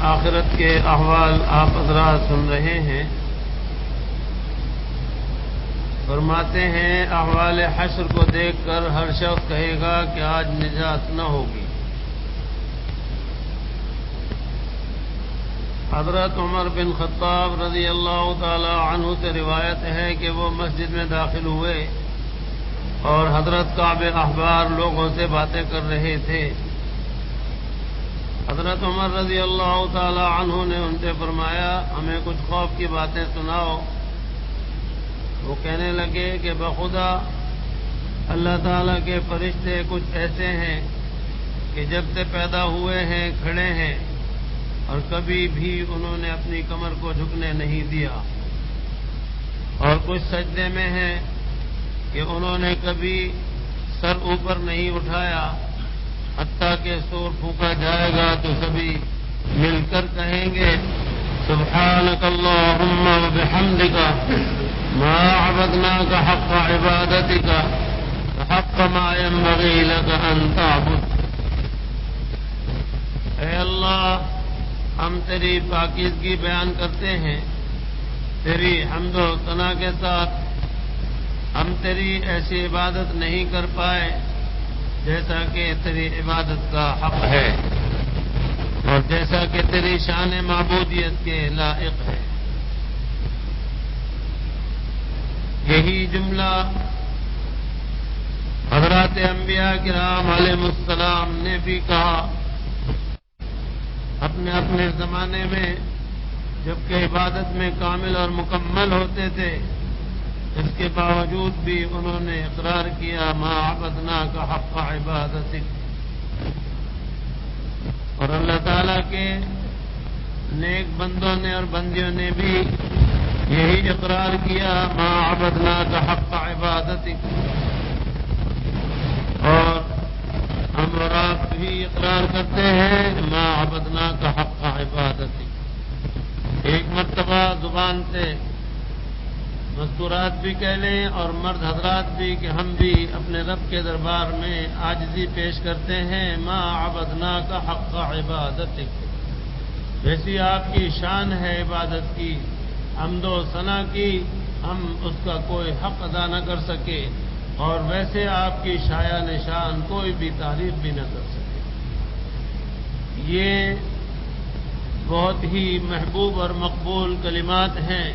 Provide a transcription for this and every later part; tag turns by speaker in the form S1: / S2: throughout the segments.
S1: آخرت کے احوال آپ حضرات سن رہے ہیں۔ فرماتے ہیں احوال حشر کو دیکھ کر ہر شخص کہے گا کہ آج نجات نہ ہوگی۔ حضرت عمر بن خطاب رضی اللہ تعالی عنہ سے روایت ہے کہ وہ مسجد میں داخل ہوئے اور حضرت کعب احبار لوگوں سے باتیں کر رہے تھے۔ حضرت عمر رضی اللہ تعالی عنہ نے ان سے فرمایا ہمیں کچھ خوف کی باتیں سناؤ۔ وہ کہنے لگے کہ بخدا اللہ تعالیٰ کے فرشتے کچھ ایسے ہیں کہ جب سے پیدا ہوئے ہیں کھڑے ہیں اور کبھی بھی انہوں نے اپنی کمر کو جھکنے نہیں دیا، اور کچھ سجدے میں ہیں کہ انہوں نے کبھی سر اوپر نہیں اٹھایا، حتیٰ کہ سور پھونکا جائے گا تو سبھی مل کر کہیں گے سبحانک اللہم و بحمدک ما عبدناک حق عبادتک حق ما ينبغی لک ان تعبد۔ اے اللہ، ہم تیری پاکیزگی بیان کرتے ہیں، تیری حمد و ثنا کے ساتھ ہم تیری ایسی عبادت نہیں کر پائے جیسا کہ تیری عبادت کا حق ہے اور جیسا کہ تیری شان معبودیت کے لائق ہے۔ یہی جملہ حضرات انبیاء کرام علیہ السلام نے بھی کہا اپنے اپنے زمانے میں، جبکہ عبادت میں کامل اور مکمل ہوتے تھے، اس کے باوجود بھی انہوں نے اقرار کیا ما عبدناک حق عبادتک، اور اللہ تعالیٰ کے نیک بندوں نے اور بندیوں نے بھی یہی اقرار کیا ما عبدناک حق عبادتک، اور ہم اور آپ بھی اقرار کرتے ہیں ما عبدناک حق عبادتک۔ ایک مرتبہ زبان سے مستورات بھی کہہ لیں اور مرد حضرات بھی کہ ہم بھی اپنے رب کے دربار میں عاجزی پیش کرتے ہیں ما عبدناک حق عبادتک، جیسی آپ کی شان ہے عبادت کی، حمد و ثنا کی، ہم اس کا کوئی حق ادا نہ کر سکے، اور ویسے آپ کی شایان نشان کوئی بھی تعریف بھی نہ کر سکے۔ یہ بہت ہی محبوب اور مقبول کلمات ہیں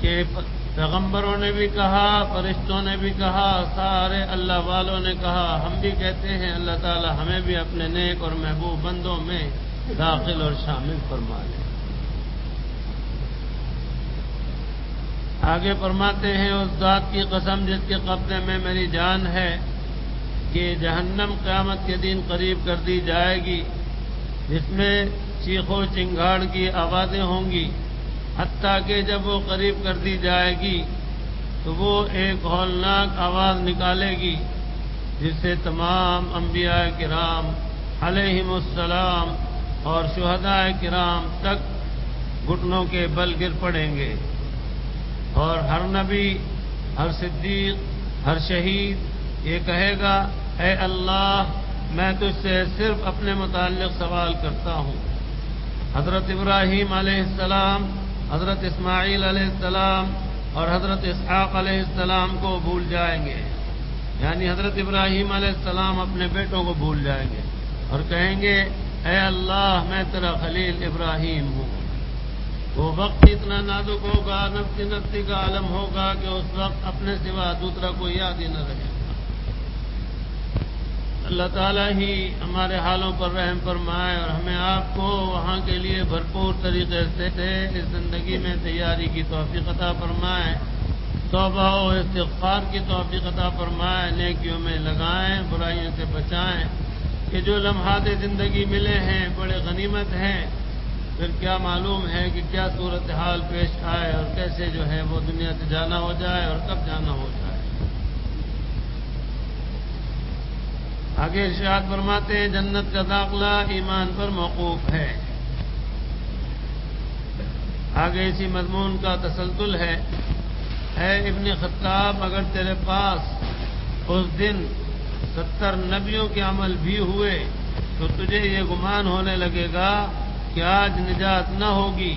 S1: کہ پیغمبروں نے بھی کہا، فرشتوں نے بھی کہا، سارے اللہ والوں نے کہا، ہم بھی کہتے ہیں اللہ تعالی ہمیں بھی اپنے نیک اور محبوب بندوں میں داخل اور شامل فرما لے۔ آگے فرماتے ہیں اس ذات کی قسم جس کے قبضے میں میری جان ہے کہ جہنم قیامت کے دن قریب کر دی جائے گی، جس میں چیخ و چنگاڑ کی آوازیں ہوں گی، حتیٰ کہ جب وہ قریب کر دی جائے گی تو وہ ایک ہولناک آواز نکالے گی جس سے تمام انبیاء کرام علیہم السلام اور شہداء کرام تک گھٹنوں کے بل گر پڑیں گے، اور ہر نبی، ہر صدیق، ہر شہید یہ کہے گا اے اللہ میں تجھ سے صرف اپنے متعلق سوال کرتا ہوں۔ حضرت ابراہیم علیہ السلام، حضرت اسماعیل علیہ السلام اور حضرت اسحاق علیہ السلام کو بھول جائیں گے، یعنی حضرت ابراہیم علیہ السلام اپنے بیٹوں کو بھول جائیں گے اور کہیں گے اے اللہ میں تیرا خلیل ابراہیم ہوں۔ وہ وقت اتنا نازک ہوگا، نفسی نفسی کا عالم ہوگا کہ اس وقت اپنے سوا دوسرا کوئی یاد ہی نہ رہے گا۔ اللہ تعالیٰ ہی ہمارے حالوں پر رحم فرمائے اور ہمیں آپ کو وہاں کے لیے بھرپور طریقے سے اس زندگی میں تیاری کی توفیق عطا فرمائے، توبہ و استغفار کی توفیق عطا فرمائے، نیکیوں میں لگائیں، برائیوں سے بچائیں، کہ جو لمحات زندگی ملے ہیں بڑے غنیمت ہیں، پھر کیا معلوم ہے کہ کیا صورتحال پیش آئے اور کیسے جو ہے وہ دنیا سے جانا ہو جائے اور کب جانا ہو جائے۔ آگے ارشاد فرماتے ہیں جنت کا داخلہ ایمان پر موقوف ہے۔ آگے اسی مضمون کا تسلسل ہے، اے ابن خطاب اگر تیرے پاس اس دن 70 نبیوں کے عمل بھی ہوئے تو تجھے یہ گمان ہونے لگے گا کہ آج نجات نہ ہوگی،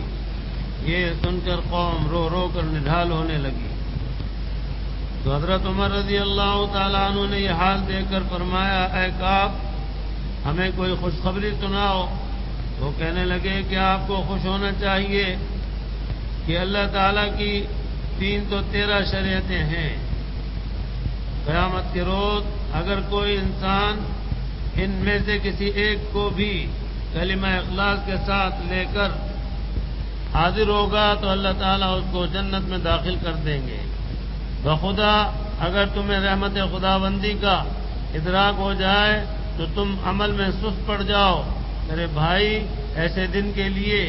S1: یہ سن کر قوم رو رو کر نڈھال ہونے لگی۔ تو حضرت عمر رضی اللہ تعالیٰ عنہ نے یہ حال دیکھ کر فرمایا، اے کعب ہمیں کوئی خوشخبری سناؤ۔ وہ کہنے لگے کہ آپ کو خوش ہونا چاہیے کہ اللہ تعالیٰ کی 313 شریعتیں ہیں۔ قیامت کے روز اگر کوئی انسان ان میں سے کسی ایک کو بھی کلمہ اخلاص کے ساتھ لے کر حاضر ہوگا تو اللہ تعالیٰ اس کو جنت میں داخل کر دیں گے۔ بخدا اگر تمہیں رحمت خداوندی کا ادراک ہو جائے تو تم عمل میں سست پڑ جاؤ۔ میرے بھائی، ایسے دن کے لیے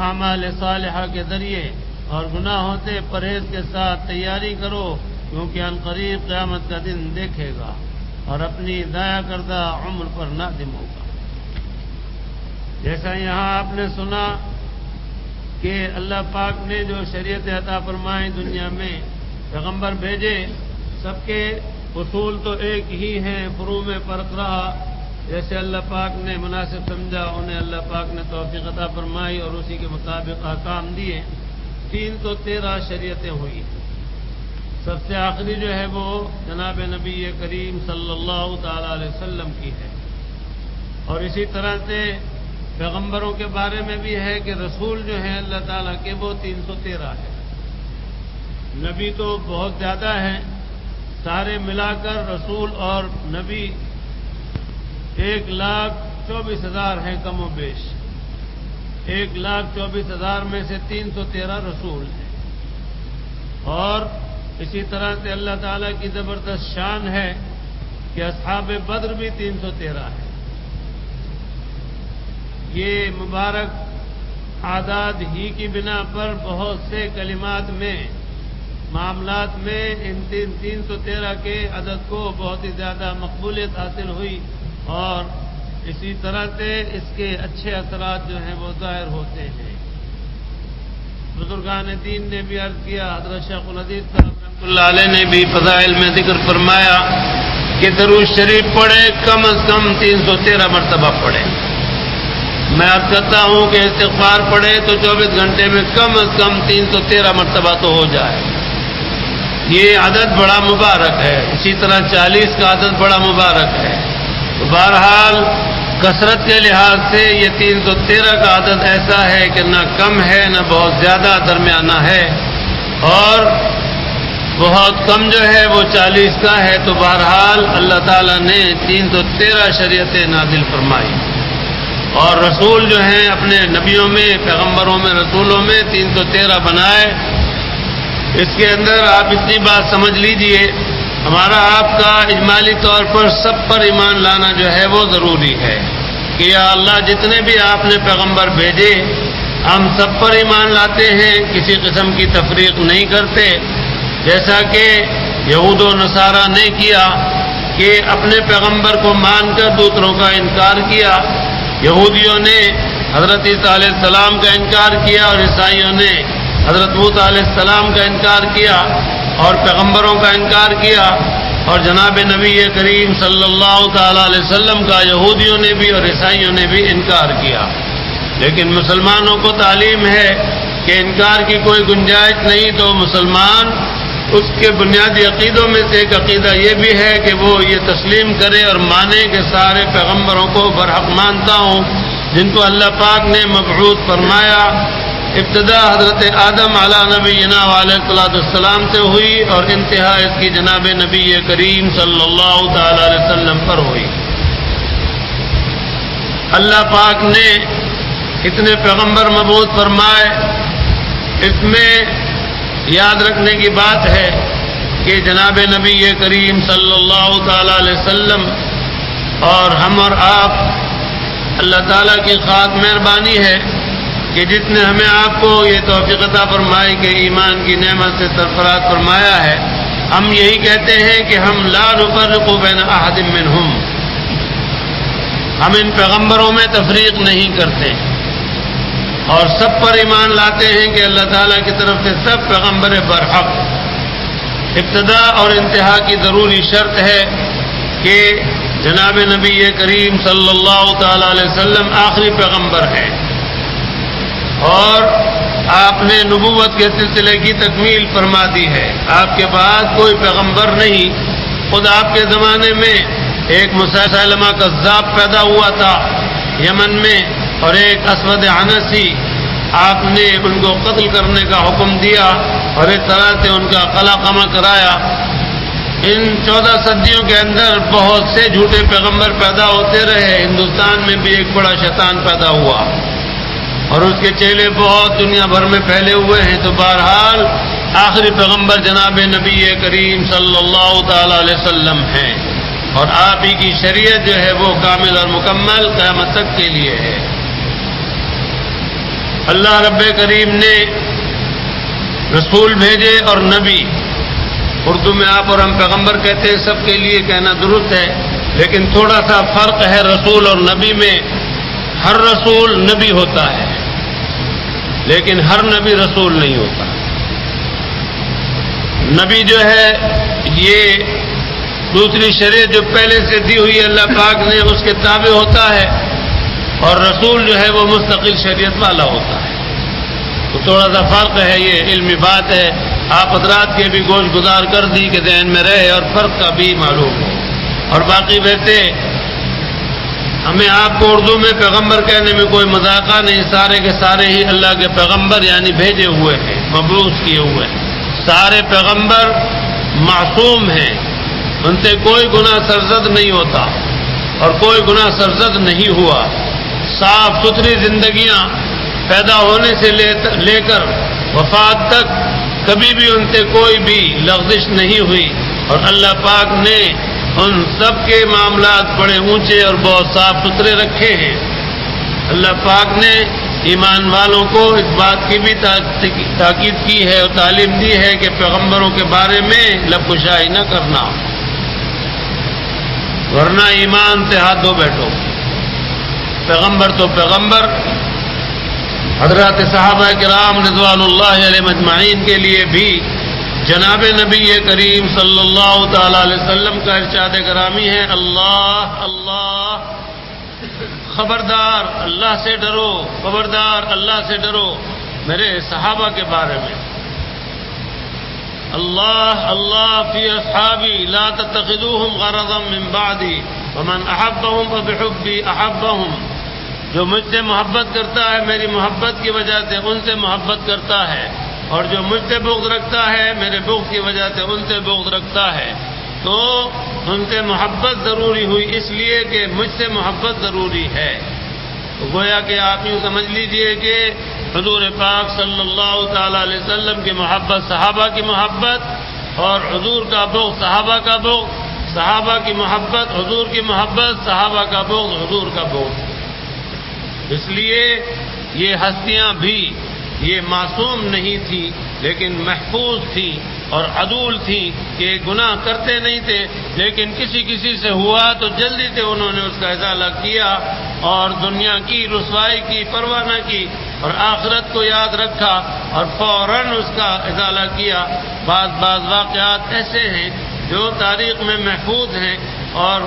S1: اعمال صالحہ کے ذریعے اور گناہوں سے پرہیز کے ساتھ تیاری کرو، کیونکہ عنقریب قیامت کا دن دیکھے گا اور اپنی ضائع کردہ عمر پر نادم ہوگا۔ جیسا یہاں آپ نے سنا کہ اللہ پاک نے جو شریعت عطا فرمائی دنیا میں، پیغمبر بھیجے، سب کے اصول تو ایک ہی ہیں، فروع میں فرق رہا۔ جیسے اللہ پاک نے مناسب سمجھا انہیں اللہ پاک نے توفیق عطا فرمائی اور اسی کے مطابق احکام دیے۔ 313 شریعتیں ہوئی۔ سب سے آخری جو ہے وہ جناب نبی کریم صلی اللہ تعالی علیہ وسلم کی ہے۔ اور اسی طرح سے پیغمبروں کے بارے میں بھی ہے کہ رسول جو ہیں اللہ تعالیٰ کے وہ 313 ہے۔ نبی تو بہت زیادہ ہیں، سارے ملا کر رسول اور نبی 1,24,000 ہیں کم و بیش۔ 1,24,000 میں سے 313 رسول ہیں۔ اور اسی طرح سے اللہ تعالیٰ کی زبردست شان ہے کہ اصحاب بدر بھی 313 ہیں۔ یہ مبارک اعداد ہی کی بنا پر بہت سے کلمات میں، معاملات میں ان 313 کے عدد کو بہت ہی زیادہ مقبولیت حاصل ہوئی، اور اسی طرح سے اس کے اچھے اثرات جو ہیں وہ ظاہر ہوتے ہیں۔ بزرگان دین نے بھی عرض کیا، حضرت شیخ الحدیث صاحب رحمۃ اللہ علیہ نے بھی فضائل میں ذکر فرمایا کہ درود شریف پڑھے کم از کم 313 مرتبہ پڑھے۔ میں عرض کرتا ہوں کہ استغفار پڑھے تو 24 گھنٹے میں کم از کم 313 مرتبہ تو ہو جائے۔ یہ عدد بڑا مبارک ہے۔ اسی طرح 40 کا عدد بڑا مبارک ہے۔ بہرحال کثرت کے لحاظ سے یہ 313 کا عدد ایسا ہے کہ نہ کم ہے نہ بہت زیادہ، درمیانہ ہے، اور بہت کم جو ہے وہ 40 کا ہے۔ تو بہرحال اللہ تعالیٰ نے 313 شریعتیں نازل فرمائی، اور رسول جو ہیں اپنے نبیوں میں، پیغمبروں میں، رسولوں میں 313 بنائے۔ اس کے اندر آپ اتنی بات سمجھ لیجئے، ہمارا آپ کا اجمالی طور پر سب پر ایمان لانا جو ہے وہ ضروری ہے کہ یا اللہ جتنے بھی آپ نے پیغمبر بھیجے ہم سب پر ایمان لاتے ہیں، کسی قسم کی تفریق نہیں کرتے، جیسا کہ یہود و نصارہ نے کیا کہ اپنے پیغمبر کو مان کر دوسروں کا انکار کیا۔ یہودیوں نے حضرت عیسیٰ علیہ السلام کا انکار کیا اور عیسائیوں نے حضرت موسیٰ علیہ السلام کا انکار کیا اور پیغمبروں کا انکار کیا، اور جناب نبی کریم صلی اللہ تعالی علیہ وسلم کا یہودیوں نے بھی اور عیسائیوں نے بھی انکار کیا۔ لیکن مسلمانوں کو تعلیم ہے کہ انکار کی کوئی گنجائش نہیں، تو مسلمان اس کے بنیادی عقیدوں میں سے ایک عقیدہ یہ بھی ہے کہ وہ یہ تسلیم کرے اور مانے کہ سارے پیغمبروں کو برحق مانتا ہوں جن کو اللہ پاک نے مبعوث فرمایا۔ ابتدا حضرت آدم علی نبینا علیہ الصلوۃ والسلام سے ہوئی اور انتہا اس کی جناب نبی کریم صلی اللہ تعالی علیہ وسلم پر ہوئی۔ اللہ پاک نے اتنے پیغمبر مبعوث فرمائے، اس میں یاد رکھنے کی بات ہے کہ جناب نبی کریم صلی اللہ تعالی علیہ وسلم اور ہم اور آپ، اللہ تعالیٰ کی خاص مہربانی ہے کہ جس نے ہمیں آپ کو یہ توفیق عطا فرمائی کہ ایمان کی نعمت سے سرفراز فرمایا ہے، ہم یہی کہتے ہیں کہ ہم لا نفرق بین احد منہم، ہم ان پیغمبروں میں تفریق نہیں کرتے اور سب پر ایمان لاتے ہیں کہ اللہ تعالیٰ کی طرف سے سب پیغمبر برحق۔ ابتدا اور انتہا کی ضروری شرط ہے کہ جناب نبی کریم صلی اللہ تعالی علیہ وسلم آخری پیغمبر ہیں، اور آپ نے نبوت کے سلسلے کی تکمیل فرما دی ہے. آپ کے بعد کوئی پیغمبر نہیں. خود آپ کے زمانے میں ایک مسیلمہ کذاب پیدا ہوا تھا یمن میں، اور ایک اسود عنسی. آپ نے ان کو قتل کرنے کا حکم دیا اور ایک طرح سے ان کا قلع قمع کرایا. ان 14 صدیوں کے اندر بہت سے جھوٹے پیغمبر پیدا ہوتے رہے. ہندوستان میں بھی ایک بڑا شیطان پیدا ہوا اور اس کے چیلے بہت دنیا بھر میں پھیلے ہوئے ہیں. تو بہرحال آخری پیغمبر جناب نبی کریم صلی اللہ تعالی علیہ وسلم ہیں، اور آپ ہی کی شریعت جو ہے وہ کامل اور مکمل قیامت تک کے لیے ہے. اللہ رب کریم نے رسول بھیجے اور نبی. اردو میں آپ اور ہم پیغمبر کہتے ہیں، سب کے لیے کہنا درست ہے، لیکن تھوڑا سا فرق ہے رسول اور نبی میں. ہر رسول نبی ہوتا ہے لیکن ہر نبی رسول نہیں ہوتا. نبی جو ہے یہ دوسری شریعت جو پہلے سے دی ہوئی اللہ پاک نے اس کے تابع ہوتا ہے، اور رسول جو ہے وہ مستقل شریعت والا ہوتا ہے. تو تھوڑا سا فرق ہے، یہ علمی بات ہے. آپ حضرات کے بھی گوش گزار کر دی کہ ذہن میں رہے اور فرق کا بھی معلوم ہو. اور باقی ویسے ہمیں آپ کو اردو میں پیغمبر کہنے میں کوئی مذاقہ نہیں. سارے کے سارے ہی اللہ کے پیغمبر یعنی بھیجے ہوئے ہیں، مبعوث کیے ہوئے ہیں. سارے پیغمبر معصوم ہیں، ان سے کوئی گناہ سرزد نہیں ہوتا اور کوئی گناہ سرزد نہیں ہوا. صاف ستھری زندگیاں پیدا ہونے سے لے کر وفات تک کبھی بھی ان سے کوئی بھی لغزش نہیں ہوئی، اور اللہ پاک نے ان سب کے معاملات بڑے اونچے اور بہت صاف ستھرے رکھے ہیں. اللہ پاک نے ایمان والوں کو اس بات کی بھی تاکید کی ہے اور تعلیم دی ہے کہ پیغمبروں کے بارے میں لب کشائی نہ کرنا، ورنہ ایمان سے ہاتھ دھو بیٹھو. پیغمبر تو پیغمبر. حضرات صحابہ کرام رضوان اللہ علیہم اجمعین کے لیے بھی جناب نبی کریم صلی اللہ تعالی علیہ وسلم کا ارشاد گرامی ہے، اللہ اللہ خبردار اللہ سے ڈرو، خبردار اللہ سے ڈرو میرے صحابہ کے بارے میں. اللہ اللہ فی اصحابی لا تتخذوهم غرضا من بعدی ومن احبهم فبحبی احبهم. جو مجھ سے محبت کرتا ہے میری محبت کی وجہ سے ان سے محبت کرتا ہے، اور جو مجھ سے بغض رکھتا ہے میرے بغض کی وجہ سے ان سے بغض رکھتا ہے. تو ان سے محبت ضروری ہوئی اس لیے کہ مجھ سے محبت ضروری ہے. تو گویا کہ آپ یوں سمجھ لیجئے کہ حضور پاک صلی اللہ تعالی علیہ وسلم کی محبت صحابہ کی محبت، اور حضور کا بغض صحابہ کا بغض، صحابہ کی محبت حضور کی محبت، صحابہ کا بغض حضور کا بغض. اس لیے یہ ہستیاں بھی یہ معصوم نہیں تھی لیکن محفوظ تھی اور عدول تھی کہ گناہ کرتے نہیں تھے، لیکن کسی سے ہوا تو جلدی سے انہوں نے اس کا ازالہ کیا اور دنیا کی رسوائی کی پرواہ نہ کی اور آخرت کو یاد رکھا اور فوراً اس کا ازالہ کیا. بعض واقعات ایسے ہیں جو تاریخ میں محفوظ ہیں اور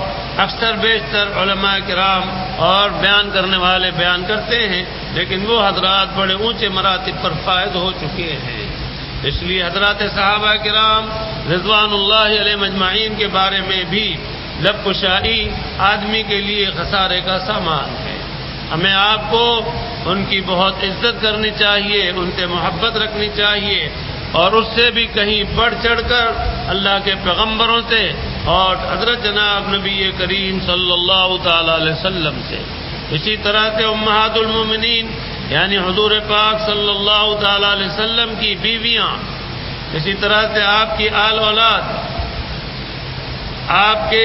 S1: اکثر بیشتر علماء کرام اور بیان کرنے والے بیان کرتے ہیں، لیکن وہ حضرات بڑے اونچے مراتب پر فائز ہو چکے ہیں. اس لیے حضرات صحابہ کرام رضوان اللہ علیہ مجمعین کے بارے میں بھی لب کشائی آدمی کے لیے خسارے کا سامان ہے. ہمیں آپ کو ان کی بہت عزت کرنی چاہیے، ان سے محبت رکھنی چاہیے، اور اس سے بھی کہیں بڑھ چڑھ کر اللہ کے پیغمبروں سے اور حضرت جناب نبی کریم صلی اللہ تعالی علیہ وسلم سے. اسی طرح سے امہات المومنین یعنی حضور پاک صلی اللہ تعالی علیہ وسلم کی بیویاں، اسی طرح سے آپ کی آل اولاد، آپ کے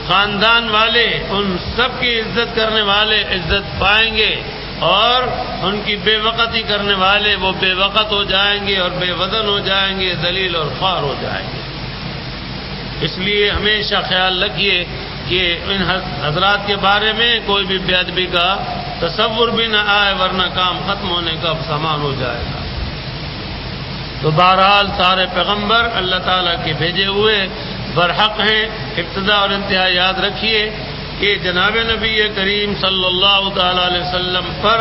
S1: خاندان والے، ان سب کی عزت کرنے والے عزت پائیں گے، اور ان کی بے وقتی کرنے والے وہ بے وقت ہو جائیں گے اور بے وزن ہو جائیں گے، ذلیل اور خوار ہو جائیں گے. اس لیے ہمیشہ خیال رکھیے کہ ان حضرات کے بارے میں کوئی بھی بے ادبی کا تصور بھی نہ آئے، ورنہ کام ختم ہونے کا سامان ہو جائے گا. تو بہرحال سارے پیغمبر اللہ تعالیٰ کے بھیجے ہوئے برحق ہیں. ابتدا اور انتہا یاد رکھیے کہ جناب نبی کریم صلی اللہ تعالی علیہ وسلم پر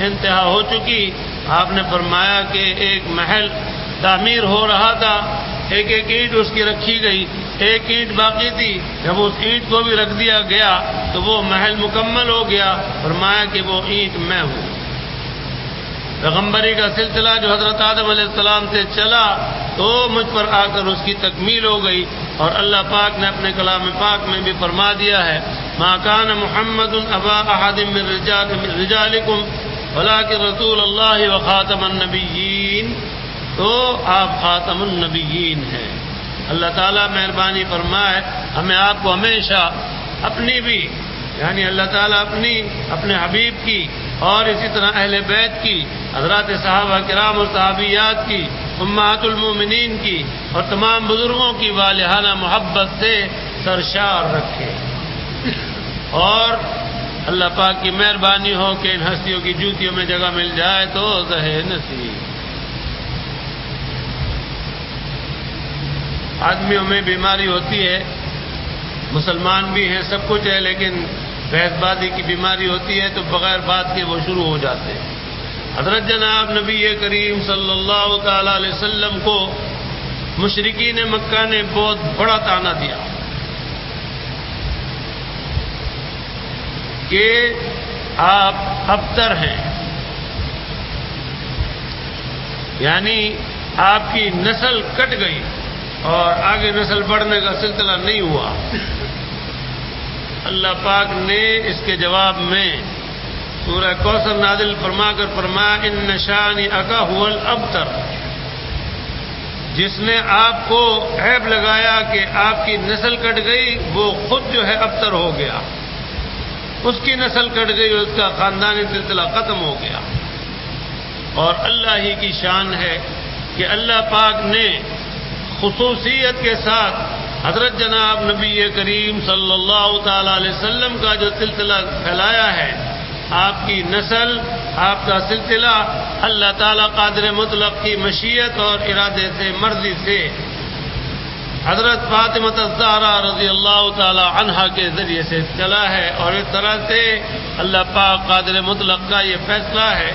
S1: انتہا ہو چکی آپ نے فرمایا کہ ایک محل تعمیر ہو رہا تھا، ایک ایک اینٹ اس کی رکھی گئی، ایک اینٹ باقی تھی، جب اس اینٹ کو بھی رکھ دیا گیا تو وہ محل مکمل ہو گیا۔ فرمایا کہ وہ اینٹ میں ہوں۔ پیغمبری کا سلسلہ جو حضرت آدم علیہ السلام سے چلا تو مجھ پر آ کر اس کی تکمیل ہو گئی، اور اللہ پاک نے اپنے کلام پاک میں بھی فرما دیا ہے ما کان محمد ابا احد من رجالکم ولکن رسول اللہ وخاتم النبیین، تو آپ خاتم النبیین ہیں۔ اللہ تعالیٰ مہربانی فرمائے ہمیں آپ کو ہمیشہ اپنی بھی یعنی اللہ تعالیٰ اپنے حبیب کی اور اسی طرح اہل بیت کی، حضرات صحابہ کرام اور صحابیات کی، امہات المومنین کی اور تمام بزرگوں کی والہانہ محبت سے سرشار رکھے، اور اللہ پاک کی مہربانی ہو کہ ان ہستیوں کی جوتیوں میں جگہ مل جائے تو زہ نصیب۔ آدمیوں میں بیماری ہوتی ہے، مسلمان بھی ہیں، سب کچھ ہے، لیکن بحث بازی کی بیماری ہوتی ہے تو بغیر بات کے وہ شروع ہو جاتے ہیں۔ حضرت جناب نبی کریم صلی اللہ تعالی علیہ وسلم کو مشرکین مکہ نے بہت بڑا طعنہ دیا کہ آپ ابتر ہیں، یعنی آپ کی نسل کٹ گئی اور آگے نسل بڑھنے کا سلسلہ نہیں ہوا۔ اللہ پاک نے اس کے جواب میں سورہ کوثر نازل فرما کر فرمایا ان شانئک ھو الابتر، جس نے آپ کو عیب لگایا کہ آپ کی نسل کٹ گئی وہ خود جو ہے ابتر ہو گیا، اس کی نسل کٹ گئی، اس کا خاندانی سلسلہ ختم ہو گیا۔ اور اللہ ہی کی شان ہے کہ اللہ پاک نے خصوصیت کے ساتھ حضرت جناب نبی کریم صلی اللہ تعالی علیہ وسلم کا جو سلسلہ پھیلایا ہے، آپ کی نسل، آپ کا سلسلہ اللہ تعالیٰ قادر مطلق کی مشیت اور ارادے سے، مرضی سے حضرت فاطمہ الزہرا رضی اللہ تعالی عنہا کے ذریعے سے چلا ہے، اور اس طرح سے اللہ پاک قادر مطلق کا یہ فیصلہ ہے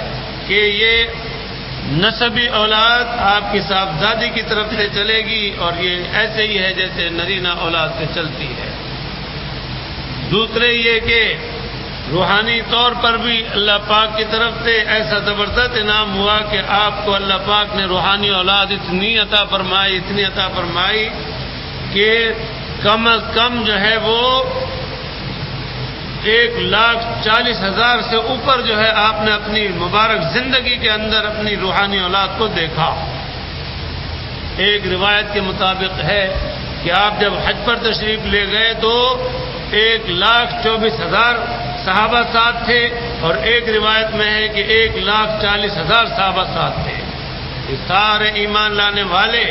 S1: کہ یہ نسبی اولاد آپ کی صاحبزادی کی طرف سے چلے گی، اور یہ ایسے ہی ہے جیسے نرینہ اولاد سے چلتی ہے۔ دوسرے یہ کہ روحانی طور پر بھی اللہ پاک کی طرف سے ایسا زبردست انعام ہوا کہ آپ کو اللہ پاک نے روحانی اولاد اتنی عطا فرمائی کہ کم از کم جو ہے وہ 1,40,000 سے اوپر جو ہے آپ نے اپنی مبارک زندگی کے اندر اپنی روحانی اولاد کو دیکھا۔ ایک روایت کے مطابق ہے کہ آپ جب حج پر تشریف لے گئے تو 1,24,000 صحابہ ساتھ تھے، اور ایک روایت میں ہے کہ 1,40,000 صحابہ ساتھ تھے۔ یہ سارے ایمان لانے والے،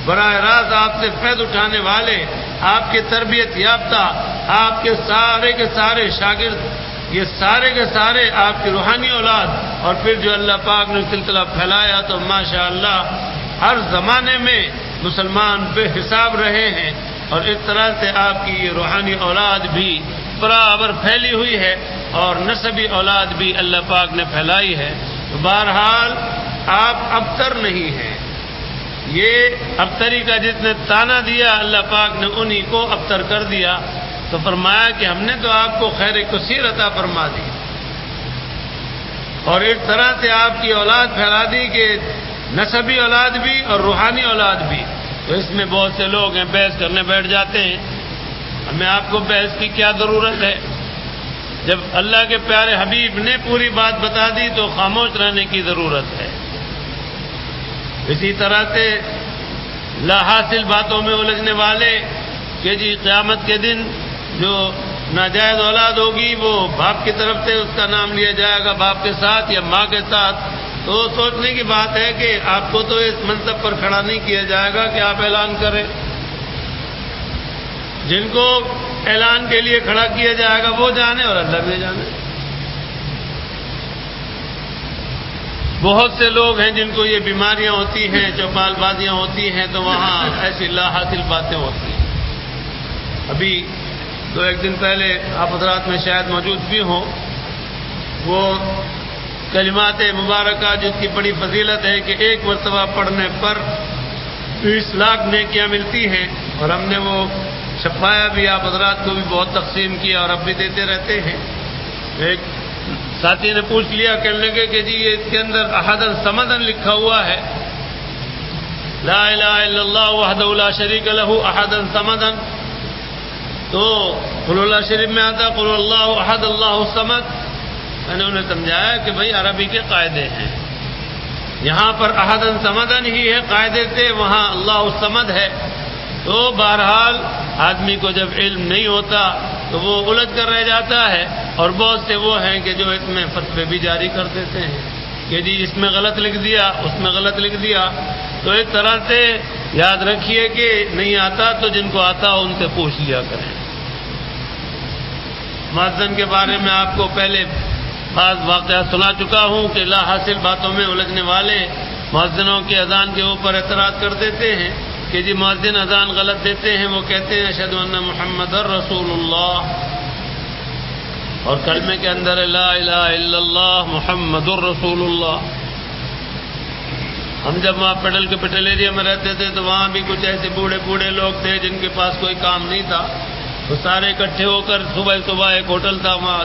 S1: براہ راست آپ سے فیض اٹھانے والے، آپ کے تربیت یافتہ، آپ کے سارے شاگرد، یہ سارے کے سارے آپ کی روحانی اولاد۔ اور پھر جو اللہ پاک نے سلسلہ پھیلایا تو ماشاءاللہ ہر زمانے میں مسلمان بے حساب رہے ہیں، اور اس طرح سے آپ کی یہ روحانی اولاد بھی برابر پھیلی ہوئی ہے، اور نسبی اولاد بھی اللہ پاک نے پھیلائی ہے۔ تو بہرحال آپ ابتر نہیں ہیں، یہ ابتری کا جس نے طعنہ دیا اللہ پاک نے انہی کو ابتر کر دیا۔ تو فرمایا کہ ہم نے تو آپ کو خیر کثیر عطا فرما دی، اور اس طرح سے آپ کی اولاد پھیلا دی کہ نسبی اولاد بھی اور روحانی اولاد بھی۔ تو اس میں بہت سے لوگ ہیں بحث کرنے بیٹھ جاتے ہیں، ہمیں آپ کو بحث کی کیا ضرورت ہے؟ جب اللہ کے پیارے حبیب نے پوری بات بتا دی تو خاموش رہنے کی ضرورت ہے۔ اسی طرح سے لا حاصل باتوں میں الجھنے والے کہ جی قیامت کے دن جو ناجائز اولاد ہوگی وہ باپ کی طرف سے اس کا نام لیا جائے گا، باپ کے ساتھ یا ماں کے ساتھ، تو سوچنے کی بات ہے کہ آپ کو تو اس منصب پر کھڑا نہیں کیا جائے گا کہ آپ اعلان کریں۔ جن کو اعلان کے لیے کھڑا کیا جائے گا وہ جانے اور اللہ بھی جانے۔ بہت سے لوگ ہیں جن کو یہ بیماریاں ہوتی ہیں، چوپال بازیاں ہوتی ہیں، تو وہاں ایسی لا حاصل باتیں ہوتی ہیں۔ ابھی 2-1 دن پہلے آپ حضرات میں شاید موجود بھی ہوں، وہ کلمات مبارکہ جس کی بڑی فضیلت ہے کہ ایک مرتبہ پڑھنے پر 20 لاکھ نیکیاں ملتی ہیں، اور ہم نے وہ چھپایا بھی، آپ حضرات کو بھی بہت تقسیم کیا اور اب بھی دیتے رہتے ہیں۔ ایک ساتھی نے پوچھ لیا، کہنے لگے کہ جی یہ اس کے اندر احدن سمدن لکھا ہوا ہے، لا الہ الا اللہ وحدہ لا شریک لہ احدن سمدن، تو قل اللہ شریف میں آتا قل اللہ احد اللہ الصمد۔ میں نے انہیں سمجھایا کہ بھائی عربی کے قاعدے ہیں، یہاں پر احدن سمدن ہی ہے قاعدے سے، وہاں اللہ الصمد ہے۔ تو بہرحال آدمی کو جب علم نہیں ہوتا تو وہ الجھ کر رہ جاتا ہے، اور بہت سے وہ ہیں کہ جو اس میں فتوے بھی جاری کر دیتے ہیں کہ جی اس میں غلط لکھ دیا، اس میں غلط لکھ دیا۔ تو ایک طرح سے یاد رکھیے کہ نہیں آتا تو جن کو آتا ان سے پوچھ لیا کریں۔ مؤذن کے بارے میں آپ کو پہلے بعض واقعات سنا چکا ہوں کہ لا حاصل باتوں میں الجھنے والے مؤذنوں کی اذان کے اوپر اعتراض کر دیتے ہیں کہ جی مؤذن اذان غلط دیتے ہیں، وہ کہتے ہیں اشہد ان محمد رسول اللہ، اور کلمے کے اندر لا الہ الا اللہ محمد رسول اللہ۔ ہم جب وہاں پیڈل کے پٹل ایریا میں رہتے تھے تو وہاں بھی کچھ ایسے بوڑھے بوڑھے لوگ تھے جن کے پاس کوئی کام نہیں تھا، وہ سارے اکٹھے ہو کر صبح صبح ایک ہوٹل تھا وہاں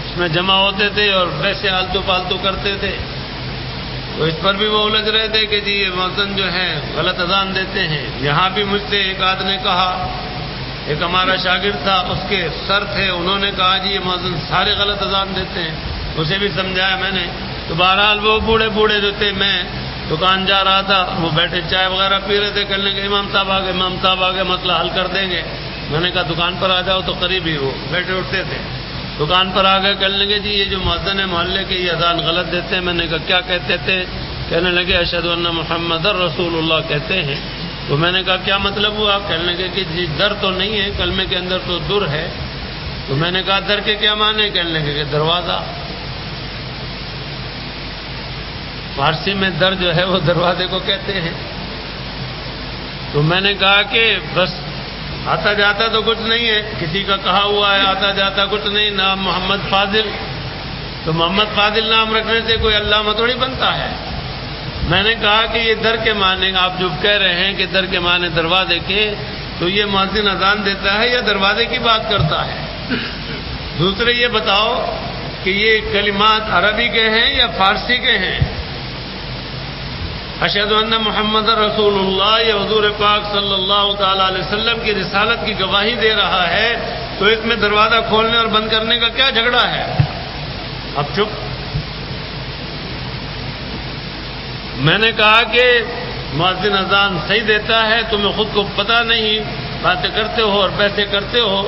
S1: اس میں جمع ہوتے تھے اور ویسے آلتو پالتو کرتے تھے۔ تو اس پر بھی وہ الجھ رہے تھے کہ جی یہ مؤذن جو ہے غلط اذان دیتے ہیں۔ یہاں بھی مجھ سے ایک آدمی نے کہا، ایک ہمارا شاگرد تھا، اس کے سر تھے، انہوں نے کہا جی یہ مؤذن سارے غلط اذان دیتے ہیں، اسے بھی سمجھایا میں نے۔ تو بہرحال وہ بوڑھے بوڑھے جو تھے، میں دکان جا رہا تھا، وہ بیٹھے چائے وغیرہ پی رہے تھے، کہنے لگے امام صاحب آ گئے، امام صاحب آ گئے، مسئلہ حل کر دیں گے۔ میں نے کہا دکان پر آ جاؤ، تو قریب ہی وہ بیٹھے اٹھتے تھے، دکان پر آ گئے، کہنے لگے جی یہ جو مؤذن ہے محلے کے یہ اذان غلط دیتے ہیں۔ میں نے کہا کیا کہتے تھے؟ کہنے لگے اشہد ان محمد رسول اللہ کہتے ہیں۔ تو میں نے کہا کیا مطلب ہوا؟ کہنے لگے کہ جی در تو نہیں ہے، کلمے کے اندر تو در ہے۔ تو میں نے کہا در کے کیا معنی؟ کہنے لگے کہ دروازہ، فارسی میں در جو ہے وہ دروازے کو کہتے ہیں۔ تو میں نے کہا کہ بس آتا جاتا تو کچھ نہیں ہے، کسی کا کہا ہوا ہے، آتا جاتا کچھ نہیں، نام محمد فاضل، تو محمد فاضل نام رکھنے سے کوئی علامہ تھوڑی بنتا ہے۔ میں نے کہا کہ یہ در کے معنی آپ جو کہہ رہے ہیں کہ در کے معنی دروازے کے، تو یہ مؤذن اذان دیتا ہے یا دروازے کی بات کرتا ہے؟ دوسرے یہ بتاؤ کہ یہ کلمات عربی کے ہیں یا فارسی کے ہیں؟ اشہد ان محمد رسول اللہ یہ حضور پاک صلی اللہ تعالی علیہ وسلم کی رسالت کی گواہی دے رہا ہے، تو اس میں دروازہ کھولنے اور بند کرنے کا کیا جھگڑا ہے؟ اب چپ۔ میں نے کہا کہ مؤذن اذان صحیح دیتا ہے، تمہیں خود کو پتہ نہیں، باتیں کرتے ہو اور پیسے کرتے ہو۔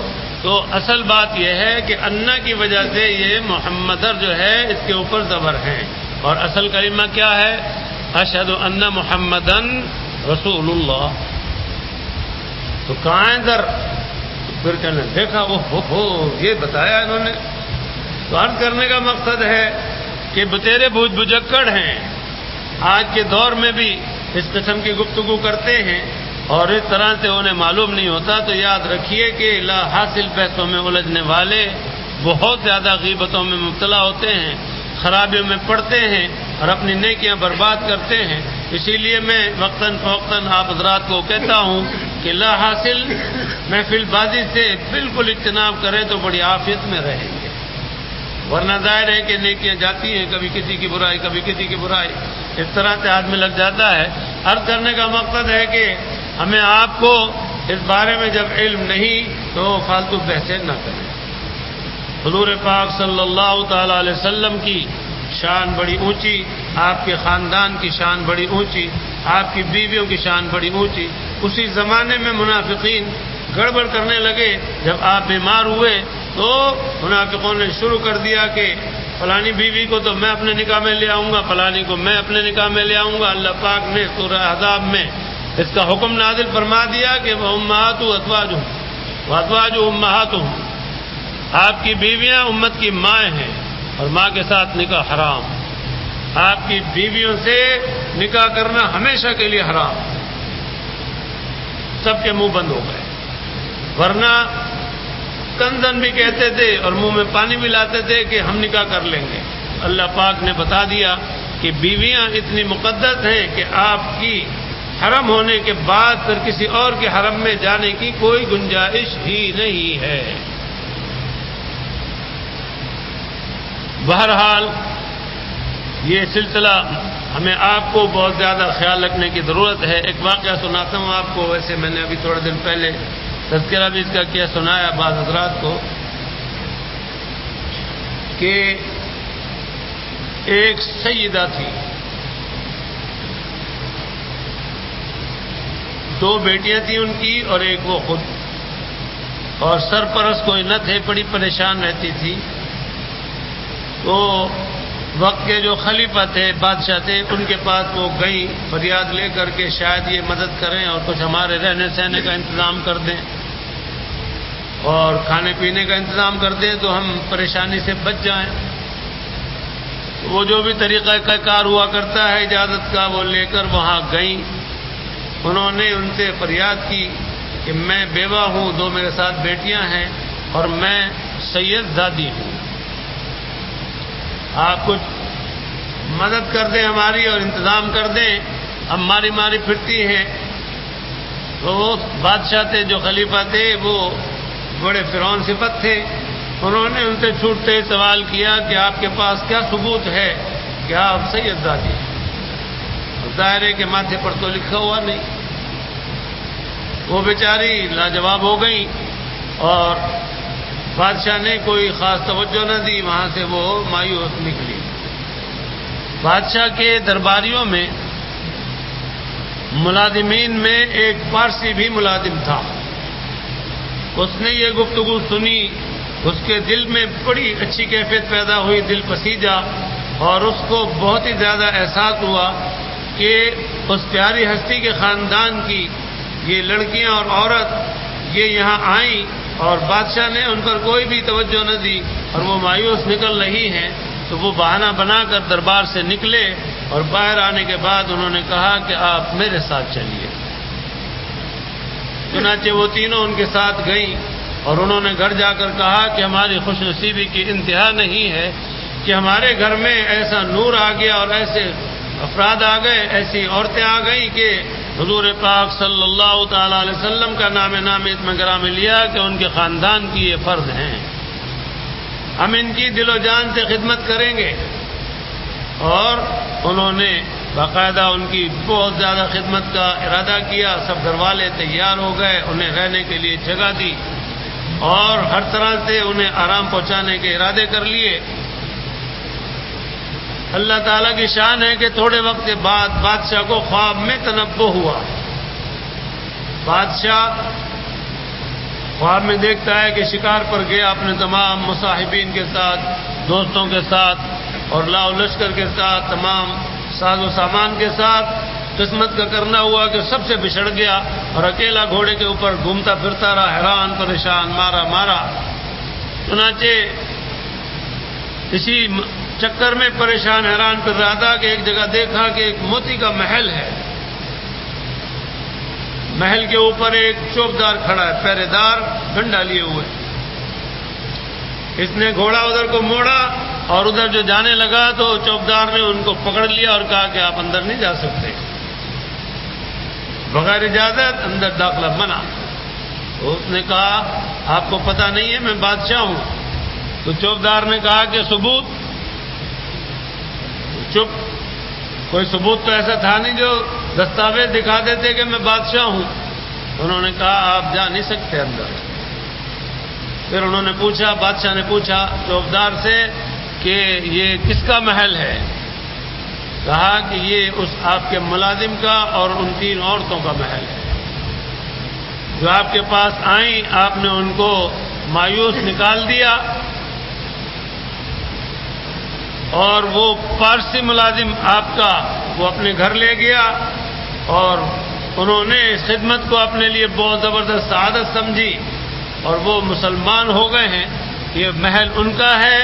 S1: تو اصل بات یہ ہے کہ انا کی وجہ سے یہ محمدر جو ہے اس کے اوپر زبر ہیں، اور اصل کلمہ کیا ہے؟ اشہد ان محمدن رسول اللہ۔ تو کہاں ہے در؟ پھر کہنے دیکھا وہ یہ بتایا انہوں نے۔ تو عرض کرنے کا مقصد ہے کہ بتیرے بوجھ بجکڑ ہیں، آج کے دور میں بھی اس قسم کی گفتگو کرتے ہیں اور اس طرح سے انہیں معلوم نہیں ہوتا۔ تو یاد رکھیے کہ لا حاصل بحثوں میں الجھنے والے بہت زیادہ غیبتوں میں مبتلا ہوتے ہیں، خرابیوں میں پڑتے ہیں اور اپنی نیکیاں برباد کرتے ہیں۔ اسی لیے میں وقتاً فوقتاً آپ حضرات کو کہتا ہوں کہ لا حاصل محفل بازی سے بالکل اجتناب کریں تو بڑی عافیت میں رہیں گے، ورنہ ظاہر ہے کہ نیکیاں جاتی ہیں، کبھی کسی کی برائی کبھی کسی کی برائی، اس طرح سے آدمی لگ جاتا ہے۔ عرض کرنے کا مقصد ہے کہ ہمیں آپ کو اس بارے میں جب علم نہیں تو فالتو بحثیں نہ کریں۔ حضور پاک صلی اللہ تعالی علیہ وسلم کی شان بڑی اونچی، آپ کے خاندان کی شان بڑی اونچی، آپ کی بیویوں کی شان بڑی اونچی۔ اسی زمانے میں منافقین گڑبڑ کرنے لگے، جب آپ بیمار ہوئے تو منافقوں نے شروع کر دیا کہ فلانی بیوی کو تو میں اپنے نکاح میں لے آؤں گا، فلانی کو میں اپنے نکاح میں لے آؤں گا۔ اللہ پاک نے سورہ احزاب میں اس کا حکم نازل فرما دیا کہ امہات ازواجہم وازواج امہاتہم، آپ کی بیویاں امت کی مائیں ہیں اور ماں کے ساتھ نکاح حرام، آپ کی بیویوں سے نکاح کرنا ہمیشہ کے لیے حرام۔ سب کے منہ بند ہو گئے، ورنہ کنزن بھی کہتے تھے اور منہ میں پانی بھی لاتے تھے کہ ہم نکاح کر لیں گے، اللہ پاک نے بتا دیا کہ بیویاں اتنی مقدس ہیں کہ آپ کی حرم ہونے کے بعد پھر کسی اور کے حرم میں جانے کی کوئی گنجائش ہی نہیں ہے۔ بہرحال یہ سلسلہ ہمیں آپ کو بہت زیادہ خیال رکھنے کی ضرورت ہے۔ ایک واقعہ سناتا ہوں آپ کو، ویسے میں نے ابھی تھوڑے دن پہلے تذکرہ بھی اس کا کیا سنایا بعض حضرات کو، کہ ایک سیدہ تھی، 2 بیٹیاں تھیں ان کی اور ایک وہ خود، اور سرپرست کوئی نہ تھے، بڑی پریشان رہتی تھی۔ تو وقت کے جو خلیفہ تھے، بادشاہ تھے، ان کے پاس وہ گئیں فریاد لے کر کے شاید یہ مدد کریں اور کچھ ہمارے رہنے سہنے کا انتظام کر دیں اور کھانے پینے کا انتظام کر دیں تو ہم پریشانی سے بچ جائیں۔ وہ جو بھی طریقہ کار ہوا کرتا ہے اجازت کا، وہ لے کر وہاں گئیں۔ انہوں نے ان سے فریاد کی کہ میں بیوہ ہوں، 2 میرے ساتھ بیٹیاں ہیں اور میں سید زادی ہوں، آپ کچھ مدد کر دیں ہماری اور انتظام کر دیں، ہم ماری پھرتی ہیں۔ تو وہ بادشاہ تھے، جو خلیفہ تھے، وہ بڑے فرعون صفت تھے، انہوں نے ان سے چھوٹتے سوال کیا کہ آپ کے پاس کیا ثبوت ہے کہ آپ سید زادی ہیں؟ ظاہر ہے کہ ماتھے پر تو لکھا ہوا نہیں۔ وہ بیچاری لاجواب ہو گئیں اور بادشاہ نے کوئی خاص توجہ نہ دی، وہاں سے وہ مایوس نکلی۔ بادشاہ کے درباریوں میں ملازمین میں ایک پارسی بھی ملازم تھا۔ اس نے یہ گفتگو سنی، اس کے دل میں بڑی اچھی کیفیت پیدا ہوئی، دل پسیجا، اور اس کو بہت ہی زیادہ احساس ہوا کہ اس پیاری ہستی کے خاندان کی یہ لڑکیاں اور عورت یہ یہاں آئیں اور بادشاہ نے ان پر کوئی بھی توجہ نہ دی اور وہ مایوس نکل رہی ہیں۔ تو وہ بہانہ بنا کر دربار سے نکلے اور باہر آنے کے بعد انہوں نے کہا کہ آپ میرے ساتھ چلیے۔ چنانچہ وہ تینوں ان کے ساتھ گئیں اور انہوں نے گھر جا کر کہا کہ ہماری خوش نصیبی کی انتہا نہیں ہے کہ ہمارے گھر میں ایسا نور آ گیا اور ایسے افراد آ گئے، ایسی عورتیں آ گئیں کہ حضور پاک صلی اللہ تعالی علیہ وسلم کا نام اس میں گرامی لیا کہ ان کے خاندان کی یہ فرض ہیں، ہم ان کی دل و جان سے خدمت کریں گے۔ اور انہوں نے باقاعدہ ان کی بہت زیادہ خدمت کا ارادہ کیا، سب گھر والے تیار ہو گئے، انہیں رہنے کے لیے جگہ دی اور ہر طرح سے انہیں آرام پہنچانے کے ارادے کر لیے۔ اللہ تعالیٰ کی شان ہے کہ تھوڑے وقت کے بعد بادشاہ کو خواب میں تنبہ ہوا۔ بادشاہ خواب میں دیکھتا ہے کہ شکار پر گیا اپنے تمام مصاحبین کے ساتھ، دوستوں کے ساتھ اور لاؤ لشکر کے ساتھ، تمام ساز و سامان کے ساتھ۔ قسمت کا کرنا ہوا کہ سب سے بچھڑ گیا اور اکیلا گھوڑے کے اوپر گھومتا پھرتا رہا، حیران پریشان، مارا۔ چنانچہ اسی چکر میں پریشان حیران پھر رہا تھا کہ ایک جگہ دیکھا کہ ایک موتی کا محل ہے، محل کے اوپر ایک چوبدار کھڑا ہے، پہرے دار ڈنڈا لیے ہوئے۔ اس نے گھوڑا ادھر کو موڑا اور ادھر جو جانے لگا تو چوبدار نے ان کو پکڑ لیا اور کہا کہ آپ اندر نہیں جا سکتے، بغیر اجازت اندر داخلہ منع۔ تو اس نے کہا آپ کو پتہ نہیں ہے میں بادشاہ ہوں؟ تو چوبدار نے کہا کہ ثبوت؟ چپ، کوئی ثبوت تو ایسا تھا نہیں جو دستاویز دکھا دیتے کہ میں بادشاہ ہوں۔ انہوں نے کہا آپ جا نہیں سکتے اندر۔ پھر انہوں نے پوچھا، بادشاہ نے پوچھا چوبدار سے کہ یہ کس کا محل ہے؟ کہا کہ یہ اس آپ کے ملازم کا اور ان 3 عورتوں کا محل ہے جو آپ کے پاس آئیں، آپ نے ان کو مایوس نکال دیا اور وہ پارسی ملازم آپ کا وہ اپنے گھر لے گیا اور انہوں نے اس خدمت کو اپنے لیے بہت زبردست سعادت سمجھی اور وہ مسلمان ہو گئے ہیں۔ یہ محل ان کا ہے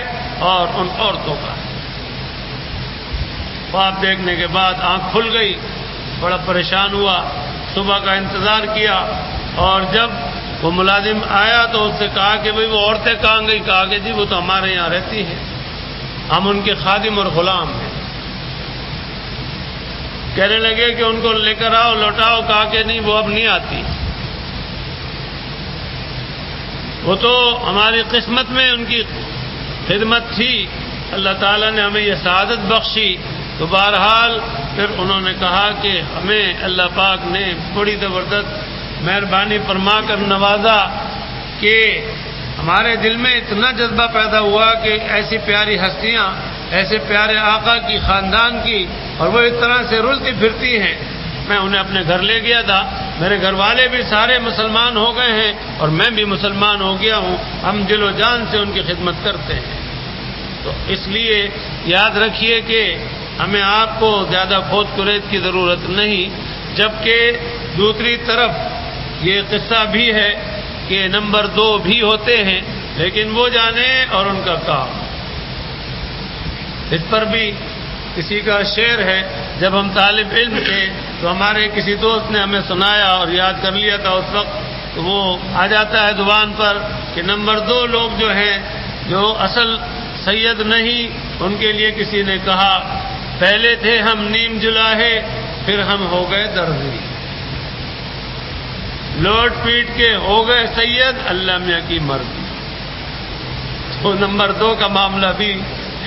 S1: اور ان عورتوں کا ہے۔ خواب دیکھنے کے بعد آنکھ کھل گئی، بڑا پریشان ہوا، صبح کا انتظار کیا اور جب وہ ملازم آیا تو اس سے کہا کہ بھئی وہ عورتیں کہاں گئی؟ کہا کہ جی وہ تو ہمارے یہاں رہتی ہیں۔ ہم ان کے خادم اور غلام ہیں۔ کہنے لگے کہ ان کو لے کر آؤ، لوٹاؤ، کہا کہ نہیں، وہ اب نہیں آتی، وہ تو ہماری قسمت میں ان کی خدمت تھی، اللہ تعالیٰ نے ہمیں یہ سعادت بخشی۔ تو بہرحال پھر انہوں نے کہا کہ ہمیں اللہ پاک نے بڑی زبردست مہربانی فرما کر نوازا کہ ہمارے دل میں اتنا جذبہ پیدا ہوا کہ ایسی پیاری ہستیاں، ایسے پیارے آقا کی، خاندان کی، اور وہ اس طرح سے رلتی پھرتی ہیں۔ میں انہیں اپنے گھر لے گیا تھا، میرے گھر والے بھی سارے مسلمان ہو گئے ہیں اور میں بھی مسلمان ہو گیا ہوں، ہم دل و جان سے ان کی خدمت کرتے ہیں۔ تو اس لیے یاد رکھیے کہ ہمیں آپ کو زیادہ کھود کرید کی ضرورت نہیں، جبکہ دوسری طرف یہ قصہ بھی ہے کہ نمبر 2 بھی ہوتے ہیں، لیکن وہ جانے اور ان کا کام۔ اس پر بھی کسی کا شعر ہے، جب ہم طالب علم تھے تو ہمارے کسی دوست نے ہمیں سنایا اور یاد کر لیا تھا اس وقت، تو وہ آ جاتا ہے زبان پر کہ نمبر 2 لوگ جو ہیں، جو اصل سید نہیں، ان کے لیے کسی نے کہا پہلے تھے ہم نیم جلاہے، پھر ہم ہو گئے درزی، لوٹ پیٹ کے ہو گئے سید، اللہ میاں کی مرضی۔ تو نمبر 2 کا معاملہ بھی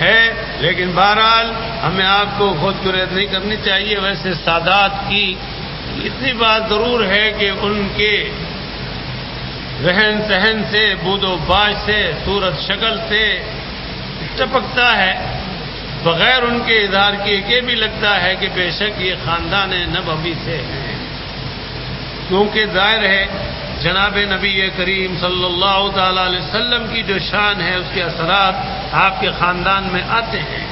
S1: ہے، لیکن بہرحال ہمیں آپ کو خود کرید نہیں کرنی چاہیے۔ ویسے سادات کی اتنی بات ضرور ہے کہ ان کے رہن سہن سے، بود و باش سے، صورت شکل سے ٹپکتا ہے، بغیر ان کے اظہار کیے کہ بھی لگتا ہے کہ بے شک یہ خاندان نبوی سے ہیں، کیونکہ ظاہر ہے جناب نبی کریم صلی اللہ تعالی علیہ وسلم کی جو شان ہے، اس کے اثرات آپ کے خاندان میں آتے ہیں۔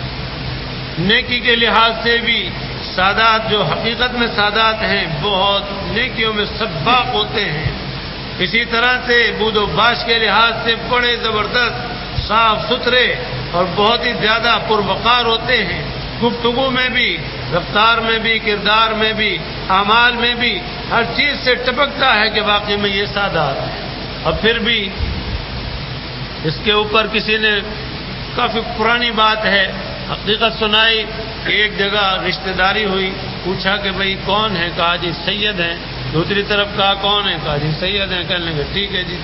S1: نیکی کے لحاظ سے بھی سادات جو حقیقت میں سادات ہیں، بہت نیکیوں میں سباق ہوتے ہیں۔ اسی طرح سے بود و باش کے لحاظ سے بڑے زبردست، صاف ستھرے اور بہت ہی زیادہ پروقار ہوتے ہیں، گفتگو میں بھی، رفتار میں بھی، کردار میں بھی، اعمال میں بھی، ہر چیز سے ٹپکتا ہے کہ واقعی میں یہ سادات ہیں۔ اور پھر بھی اس کے اوپر کسی نے کافی پرانی بات ہے، حقیقت سنائی کہ ایک جگہ رشتہ داری ہوئی، پوچھا کہ بھئی کون ہے؟ کہا جی سید ہیں۔ دوسری طرف کہا کون ہے؟ کہا جی سید ہیں۔ کہنے لگے ٹھیک ہے جی،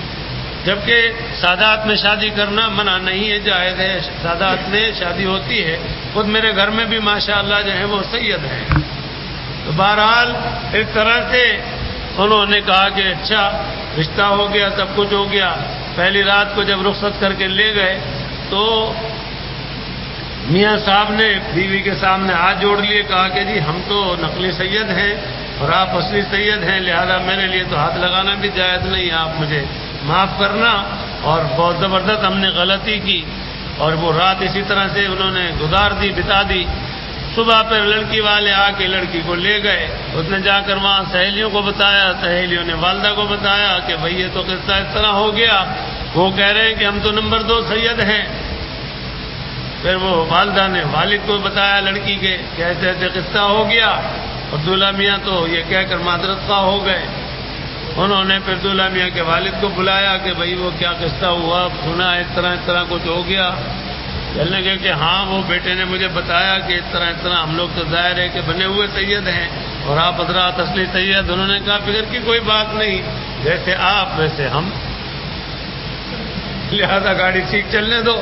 S1: جبکہ سادات میں شادی کرنا منع نہیں ہے، جائز ہے، سادات میں شادی ہوتی ہے۔ خود میرے گھر میں بھی ماشاءاللہ جو ہے وہ سید ہیں۔ تو بہرحال اس طرح سے انہوں نے کہا کہ اچھا رشتہ ہو گیا، سب کچھ ہو گیا۔ پہلی رات کو جب رخصت کر کے لے گئے تو میاں صاحب نے بیوی کے سامنے ہاتھ جوڑ لیے، کہا کہ جی ہم تو نقلی سید ہیں اور آپ اصلی سید ہیں، لہذا میرے لیے تو ہاتھ لگانا بھی جائز نہیں، آپ مجھے معاف کرنا۔ اور بہت زبردست ہم نے غلطی کی، اور وہ رات اسی طرح سے انہوں نے گزار دی، بتا دی۔ صبح پھر لڑکی والے آ کے لڑکی کو لے گئے، اس نے جا کر وہاں سہیلیوں کو بتایا، سہیلیوں نے والدہ کو بتایا کہ بھئی یہ تو قصہ اس طرح ہو گیا، وہ کہہ رہے ہیں کہ ہم تو نمبر 2 سید ہیں۔ پھر وہ والدہ نے والد کو بتایا لڑکی کے کہ ایسے ایسے قصہ ہو گیا، اور دولہا میاں تو یہ کہہ کر معذرت خواہ ہو گئے۔ انہوں نے پھر دولہا میاں کے والد کو بلایا کہ بھئی وہ کیا قصہ ہوا، سنا اس طرح کچھ ہو گیا۔ کہنے لگے کہ ہاں وہ بیٹے نے مجھے بتایا کہ اس طرح ہم لوگ تو ظاہر ہے کہ بنے ہوئے سید ہیں اور آپ حضرات اصلی سید۔ انہوں نے کہا فکر کی کوئی بات نہیں، جیسے آپ ویسے ہم، لہذا گاڑی ٹھیک چلنے دو۔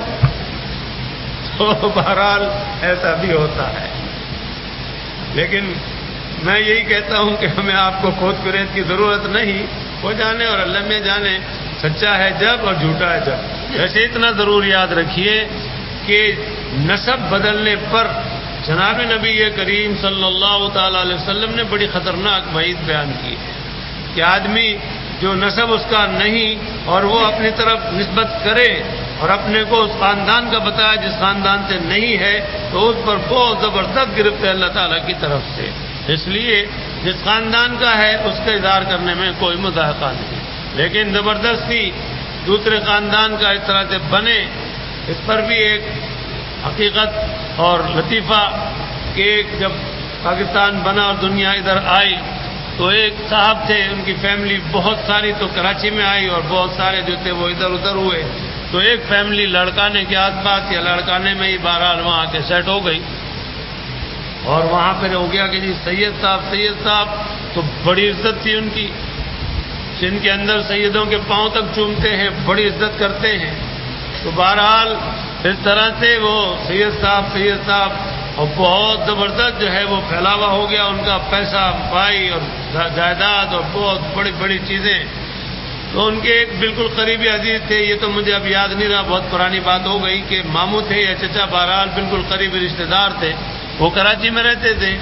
S1: تو بہرحال ایسا بھی ہوتا ہے، لیکن میں یہی کہتا ہوں کہ ہمیں آپ کو کھود کرید کی ضرورت نہیں، وہ جانے اور اللہ میں جانے سچا ہے جب اور جھوٹا ہے جب۔ ویسے اتنا ضرور یاد رکھیے کہ نسب بدلنے پر جناب نبی کریم صلی اللہ تعالی علیہ وسلم نے بڑی خطرناک وعید بیان کی ہے کہ آدمی جو نسب اس کا نہیں اور وہ اپنی طرف نسبت کرے اور اپنے کو اس خاندان کا بتایا جس خاندان سے نہیں ہے، تو اس پر بہت زبردست گرفت ہے اللہ تعالیٰ کی طرف سے۔ اس لیے جس خاندان کا ہے اس کا اظہار کرنے میں کوئی مذاقہ نہیں، لیکن زبردستی دوسرے خاندان کا اس طرح سے بنے، اس پر بھی ایک حقیقت اور لطیفہ کہ جب پاکستان بنا اور دنیا ادھر آئی تو ایک صاحب تھے، ان کی فیملی بہت ساری تو کراچی میں آئی اور بہت سارے جو تھے وہ ادھر ادھر ہوئے۔ تو ایک فیملی لڑکانے کے آس پاس یا لڑکانے میں ہی بہرحال وہاں کے سیٹ ہو گئی، اور وہاں پہ ہو گیا کہ جی سید صاحب، تو بڑی عزت تھی ان کی، جن کے اندر سیدوں کے پاؤں تک چومتے ہیں، بڑی عزت کرتے ہیں۔ تو بہرحال اس طرح سے وہ سید صاحب اور بہت زبردست جو ہے وہ پھیلاوا ہو گیا ان کا، پیسہ پائی اور جائیداد اور بہت بڑی بڑی چیزیں۔ تو ان کے ایک بالکل قریبی عزیز تھے، یہ تو مجھے اب یاد نہیں رہا، بہت پرانی بات ہو گئی کہ ماموں تھے یا چچا، بہرحال بالکل قریبی رشتہ دار تھے، وہ کراچی میں رہتے تھے۔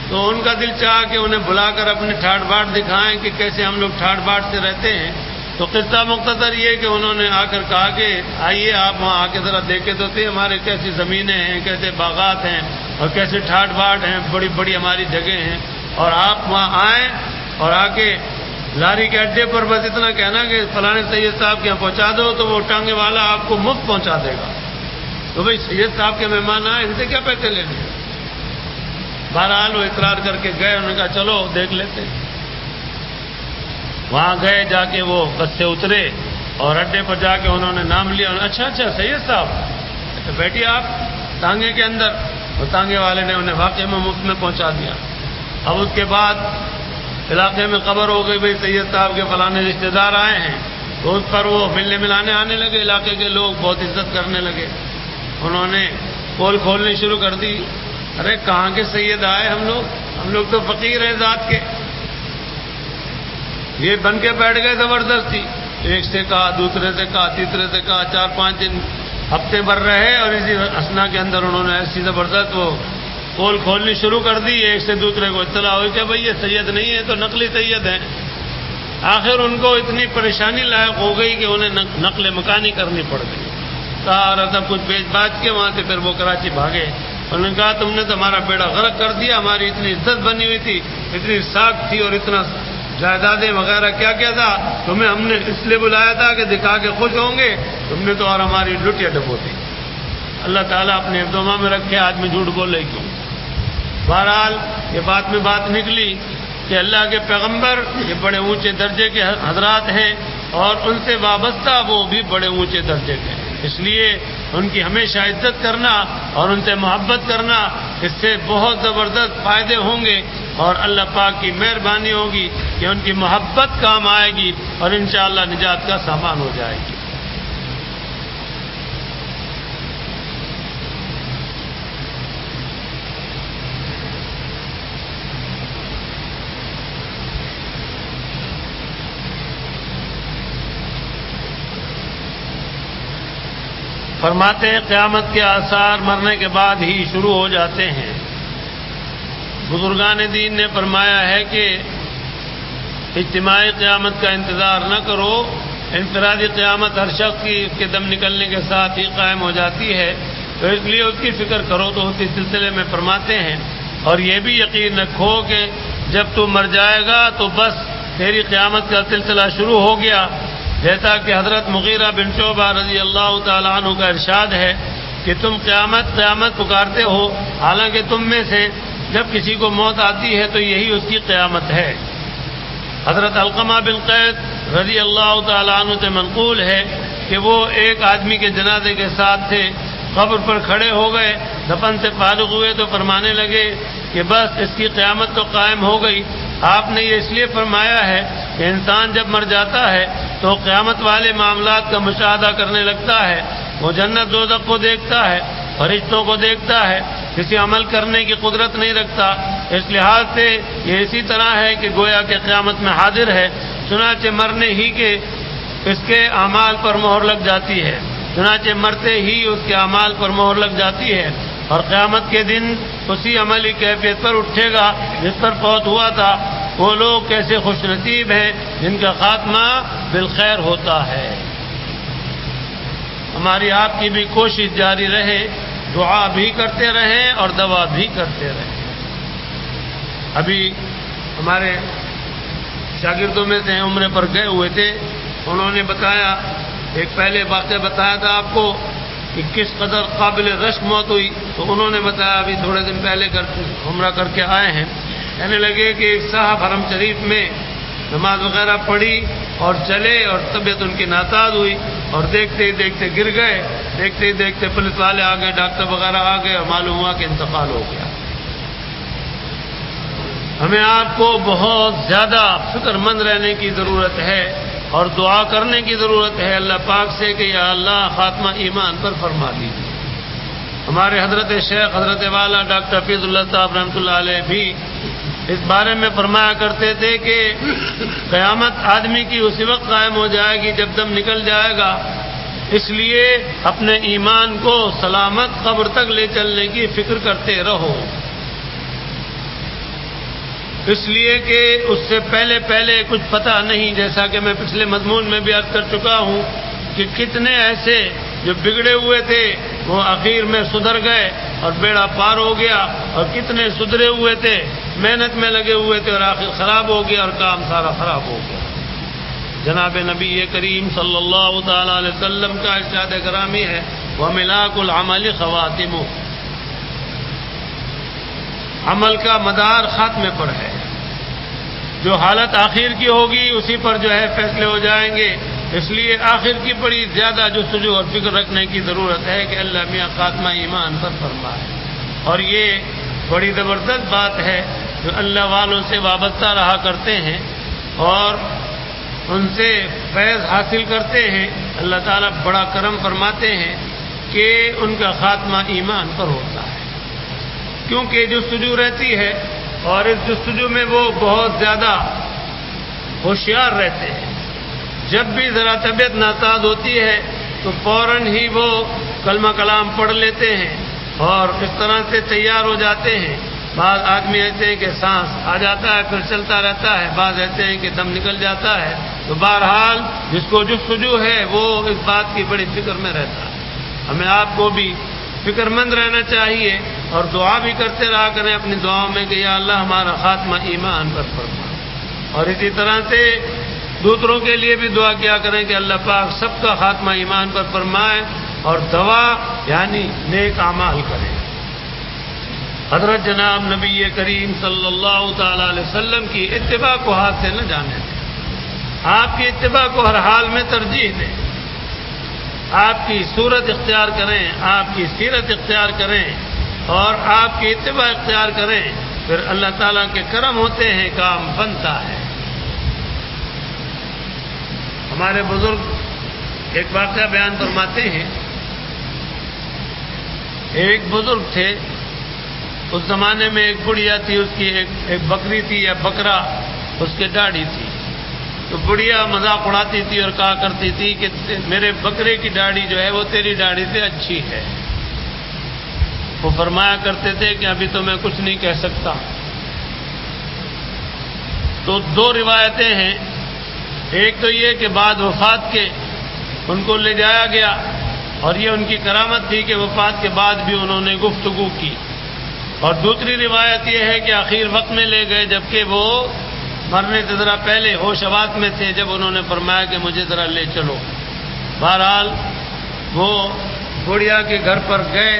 S1: تو ان کا دل چاہا کہ انہیں بلا کر اپنے ٹھاٹ باٹ دکھائیں کہ کیسے ہم لوگ ٹھاٹ باٹ سے رہتے ہیں۔ تو قصہ مختصر یہ کہ انہوں نے آ کر کہا کہ آئیے آپ وہاں آ کے ذرا دیکھے تو تھے ہمارے کیسی زمینیں ہیں، کیسے باغات ہیں اور کیسے ٹھاٹ باٹ ہیں، بڑی بڑی ہماری جگہیں ہیں، اور آپ وہاں آئیں اور آ کے لاری کے اڈے پر بس اتنا کہنا کہ فلانے سید صاحب کے یہاں پہنچا دو، تو وہ ٹانگے والا آپ کو مفت پہنچا دے گا۔ تو بھائی سید صاحب کے مہمان آئے، ان سے کیا پیسے لینے؟ بہرحال وہ اقرار کر کے گئے، انہوں نے کہا چلو دیکھ لیتے۔ وہاں گئے، جا کے وہ بس سے اترے اور اڈے پر جا کے انہوں نے نام لیا۔ اچھا سید صاحب، اچھا بیٹھیے آپ تانگے کے اندر۔ اور تانگے والے نے انہیں واقعے میں مفت میں پہنچا دیا۔ اب اس کے بعد علاقے میں خبر ہو گئی بھائی سید صاحب کے فلانے رشتے دار آئے ہیں، تو اس پر وہ ملنے ملانے آنے لگے، علاقے کے لوگ بہت عزت کرنے لگے۔ انہوں نے پول کھولنے شروع کر دی، ارے کہاں کے سید آئے ہم لوگ تو فقیر ہیں ذات کے۔ یہ بن کے بیٹھ گئے زبردستی، ایک سے کہا، دوسرے سے کہا، تیسرے سے کہا، 4-5 دن ہفتے بھر رہے، اور اسی اسنا کے اندر انہوں نے ایسی زبردست وہ پول کھولنی شروع کر دی۔ ایک سے دوسرے کو اطلاع ہوئی کہ بھئی یہ سید نہیں ہے تو نقلی سید ہیں۔ آخر ان کو اتنی پریشانی لاحق ہو گئی کہ انہیں نقل مکانی کرنی پڑ گئی۔ سارا سب کچھ بیچ باچ کے وہاں سے پھر وہ کراچی بھاگے۔ انہوں نے کہا تم نے تو ہمارا بیڑا غرق کر دیا، ہماری اتنی عزت بنی ہوئی تھی، اتنی ساکھ تھی اور اتنا جائیدادیں وغیرہ کیا تھا، تمہیں ہم نے اس لیے بلایا تھا کہ دکھا کے خوش ہوں گے، تم نے تو اور ہماری لٹیا ڈبوتی۔ اللہ تعالیٰ اپنے حفظ میں رکھے، آدمی جھوٹ بولے کیوں۔ بہرحال یہ بات میں بات نکلی کہ اللہ کے پیغمبر یہ بڑے اونچے درجے کے حضرات ہیں، اور ان سے وابستہ وہ بھی بڑے اونچے درجے کے ہیں، اس لیے ان کی ہمیشہ عزت کرنا اور ان سے محبت کرنا، اس سے بہت زبردست فائدے ہوں گے، اور اللہ پاک کی مہربانی ہوگی کہ ان کی محبت کام آئے گی اور انشاءاللہ نجات کا سامان ہو جائے گی۔ فرماتے ہیں قیامت کے آثار مرنے کے بعد ہی شروع ہو جاتے ہیں۔ بزرگان دین نے فرمایا ہے کہ اجتماعی قیامت کا انتظار نہ کرو، انفرادی قیامت ہر شخص کی اس کے دم نکلنے کے ساتھ ہی قائم ہو جاتی ہے، تو اس لیے اس کی فکر کرو۔ تو اسی سلسلے میں فرماتے ہیں اور یہ بھی یقین رکھو کہ جب تو مر جائے گا تو بس تیری قیامت کا سلسلہ شروع ہو گیا، جیسا کہ حضرت مغیرہ بن شعبہ رضی اللہ تعالیٰ عنہ کا ارشاد ہے کہ تم قیامت قیامت پکارتے ہو، حالانکہ تم میں سے جب کسی کو موت آتی ہے تو یہی اس کی قیامت ہے۔ حضرت علقمہ بن قیس رضی اللہ تعالیٰ عنہ سے منقول ہے کہ وہ ایک آدمی کے جنازے کے ساتھ تھے، قبر پر کھڑے ہو گئے، دفن سے فارغ ہوئے تو فرمانے لگے کہ بس اس کی قیامت تو قائم ہو گئی۔ آپ نے یہ اس لیے فرمایا ہے کہ انسان جب مر جاتا ہے تو قیامت والے معاملات کا مشاہدہ کرنے لگتا ہے، وہ جنت دوزخ کو دیکھتا ہے، فرشتوں کو دیکھتا ہے، کسی عمل کرنے کی قدرت نہیں رکھتا۔ اس لحاظ سے یہ اسی طرح ہے کہ گویا کہ قیامت میں حاضر ہے، چنانچہ مرنے ہی کے اس کے اعمال پر مہر لگ جاتی ہے، چنانچہ مرتے ہی اس کے اعمال پر مہر لگ جاتی ہے، اور قیامت کے دن اسی عملی کیفیت پر اٹھے گا جس پر فوت ہوا تھا۔ وہ لوگ کیسے خوش نصیب ہیں جن کا خاتمہ بالخیر ہوتا ہے۔ ہماری آپ کی بھی کوشش جاری رہے، دعا بھی کرتے رہیں اور دعا بھی کرتے رہیں۔ ابھی ہمارے شاگردوں میں سے عمرے پر گئے ہوئے تھے، انہوں نے بتایا، ایک پہلے واقعہ بتایا تھا آپ کو کہ کس قدر قابل رشک موت ہوئی، تو انہوں نے بتایا ابھی تھوڑے دن پہلے عمرہ کر کے آئے ہیں، کہنے لگے کہ ایک صاحب حرم شریف میں نماز وغیرہ پڑھی اور چلے اور طبیعت ان کی ناساز ہوئی، اور دیکھتے ہی دیکھتے گر گئے، دیکھتے ہی دیکھتے پولیس والے آ گئے، ڈاکٹر وغیرہ آ گئے اور معلوم ہوا کہ انتقال ہو گیا۔ ہمیں آپ کو بہت زیادہ فکر مند رہنے کی ضرورت ہے اور دعا کرنے کی ضرورت ہے اللہ پاک سے کہ یا اللہ خاتمہ ایمان پر فرما دیجیے۔ ہمارے حضرت شیخ حضرت والا ڈاکٹر حفیظ اللہ صاحب رحمۃ اللہ علیہ بھی اس بارے میں فرمایا کرتے تھے کہ قیامت آدمی کی اسی وقت قائم ہو جائے گی جب دم نکل جائے گا، اس لیے اپنے ایمان کو سلامت قبر تک لے چلنے کی فکر کرتے رہو، اس لیے کہ اس سے پہلے کچھ پتہ نہیں، جیسا کہ میں پچھلے مضمون میں بھی عرض کر چکا ہوں کہ کتنے ایسے جو بگڑے ہوئے تھے وہ آخر میں سدھر گئے اور بیڑا پار ہو گیا، اور کتنے سدھرے ہوئے تھے محنت میں لگے ہوئے تھے اور آخر خراب ہو گیا اور کام سارا خراب ہو گیا۔ جناب نبی کریم صلی اللہ تعالی علیہ وسلم کا ارشاد گرامی ہے وَمِلَاكُ الْعَمَلِ خَوَاتِمُهُ، عمل کا مدار خاتمے پر ہے، جو حالت آخر کی ہوگی اسی پر جو ہے فیصلے ہو جائیں گے، اس لیے آخر کی بڑی زیادہ جستجو اور فکر رکھنے کی ضرورت ہے کہ اللہ میاں خاتمہ ایمان پر فرمائے۔ اور یہ بڑی زبردست بات ہے، جو اللہ والوں سے وابستہ رہا کرتے ہیں اور ان سے فیض حاصل کرتے ہیں، اللہ تعالیٰ بڑا کرم فرماتے ہیں کہ ان کا خاتمہ ایمان پر ہوتا ہے، کیونکہ جستجو رہتی ہے اور اس جستجو میں وہ بہت زیادہ ہوشیار رہتے ہیں۔ جب بھی ذرا طبیعت ناساز ہوتی ہے تو فوراً ہی وہ کلمہ کلام پڑھ لیتے ہیں اور اس طرح سے تیار ہو جاتے ہیں۔ بعض آدمی ایسے ہیں کہ سانس آ جاتا ہے پھر چلتا رہتا ہے، بعض ایسے ہیں کہ دم نکل جاتا ہے، تو بہرحال جس کو جستجو ہے وہ اس بات کی بڑی فکر میں رہتا ہے۔ ہمیں آپ کو بھی فکر مند رہنا چاہیے اور دعا بھی کرتے رہا کریں اپنی دعاؤں میں کہ یا اللہ ہمارا خاتمہ ایمان پر فرما، اور اسی طرح سے دوسروں کے لیے بھی دعا کیا کریں کہ اللہ پاک سب کا خاتمہ ایمان پر فرمائے، اور دعا یعنی نیک اعمال کریں۔ حضرت جناب نبی کریم صلی اللہ تعالی علیہ وسلم کی اتباع کو ہاتھ سے نہ جانے دیں، آپ کی اتباع کو ہر حال میں ترجیح دیں، آپ کی صورت اختیار کریں، آپ کی سیرت اختیار کریں اور آپ کی اتباع اختیار کریں، پھر اللہ تعالیٰ کے کرم ہوتے ہیں، کام بنتا ہے۔ ہمارے بزرگ ایک واقعہ بیان فرماتے ہیں، ایک بزرگ تھے، اس زمانے میں ایک بڑھیا تھی، اس کی ایک بکری تھی یا بکرا، اس کے داڑھی تھی، تو بڑھیا مذاق اڑاتی تھی اور کہا کرتی تھی کہ میرے بکرے کی داڑھی جو ہے وہ تیری داڑھی سے اچھی ہے۔ وہ فرمایا کرتے تھے کہ ابھی تو میں کچھ نہیں کہہ سکتا۔ تو دو روایتیں ہیں، ایک تو یہ کہ بعد وفات کے ان کو لے جایا گیا، اور یہ ان کی کرامت تھی کہ وفات کے بعد بھی انہوں نے گفتگو کی، اور دوسری روایت یہ ہے کہ آخر وقت میں لے گئے جبکہ وہ مرنے سے ذرا پہلے ہوش حواس میں تھے، جب انہوں نے فرمایا کہ مجھے ذرا لے چلو۔ بہرحال وہ بڑھیا کے گھر پر گئے،